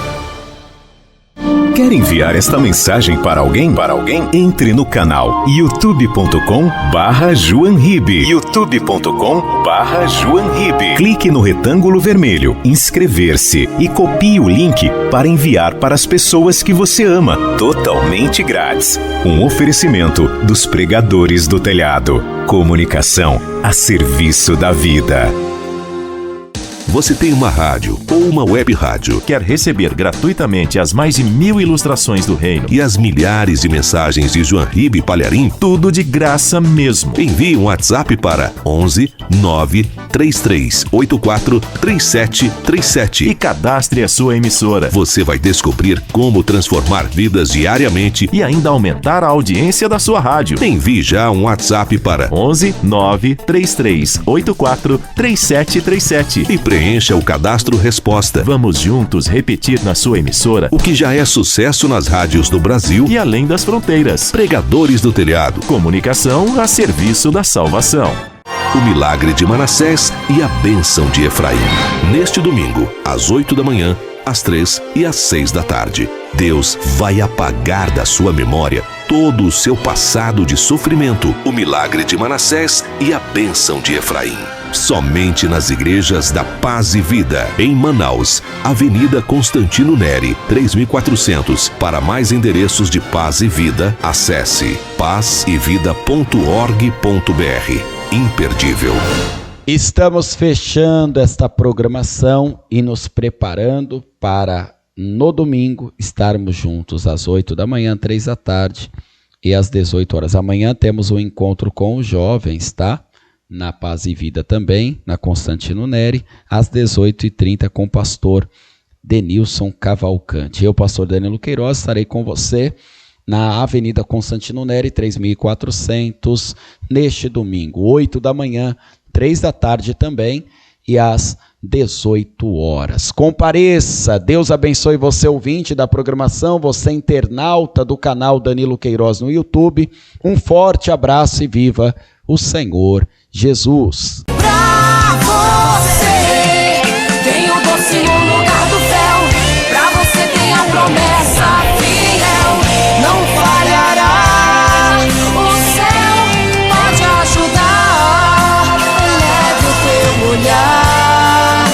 Quer enviar esta mensagem para alguém? Entre no canal youtube.com/JoanRibe. youtube.com/JoanRibe. Clique no retângulo vermelho, inscrever-se e copie o link para enviar para as pessoas que você ama, totalmente grátis. Um oferecimento dos Pregadores do Telhado. Comunicação a serviço da vida. Você tem uma rádio ou uma web rádio? Quer receber gratuitamente as mais de 1000 ilustrações do reino e as milhares de mensagens de JoanRibe Palharim? Tudo de graça mesmo. Envie um WhatsApp para 11 933 84 3737 e cadastre a sua emissora. Você vai descobrir como transformar vidas diariamente e ainda aumentar a audiência da sua rádio. Envie já um WhatsApp para 11 933 84 3737 e preencha o cadastro resposta. Vamos juntos repetir na sua emissora o que já é sucesso nas rádios do Brasil e além das fronteiras. Pregadores do Telhado. Comunicação a serviço da salvação. O milagre de Manassés e a bênção de Efraim. Neste domingo, às 8 da manhã, às 3 e às 6 da tarde. Deus vai apagar da sua memória todo o seu passado de sofrimento. O milagre de Manassés e a bênção de Efraim. Somente nas igrejas da Paz e Vida, em Manaus, Avenida Constantino Neri, 3400. Para mais endereços de Paz e Vida, acesse pazevida.org.br. Imperdível. Estamos fechando esta programação e nos preparando para, no domingo, estarmos juntos às 8 da manhã, 3 da tarde e às 18 horas. Amanhã temos um encontro com os jovens, tá? Na Paz e Vida também, na Constantino Neri, às 18h30 com o pastor Denilson Cavalcante. Eu, pastor Danilo Queiroz, estarei com você na Avenida Constantino Neri, 3400, neste domingo, 8 da manhã, 3 da tarde também e às 18 horas. Compareça, Deus abençoe você, ouvinte da programação, você internauta do canal Danilo Queiroz no YouTube. Um forte abraço e viva o Senhor Jesus. Pra você tem o doce no lugar do fel. Pra você tem a promessa fiel. Não falhará. O céu pode ajudar. Leve o teu olhar.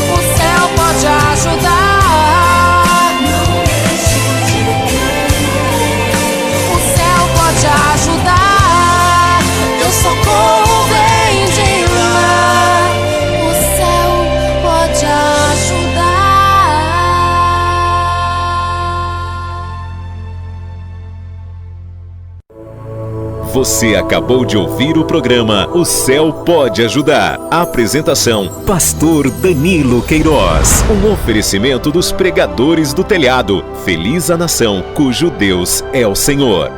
O céu pode ajudar. Não deixe de crer. O céu pode ajudar. Teu socorro vem de lá. O céu pode ajudar. Você acabou de ouvir o programa O Céu Pode Ajudar. Apresentação: Pastor Danilo Queiroz. Um oferecimento dos Pregadores do Telhado. Feliz a nação cujo Deus é o Senhor.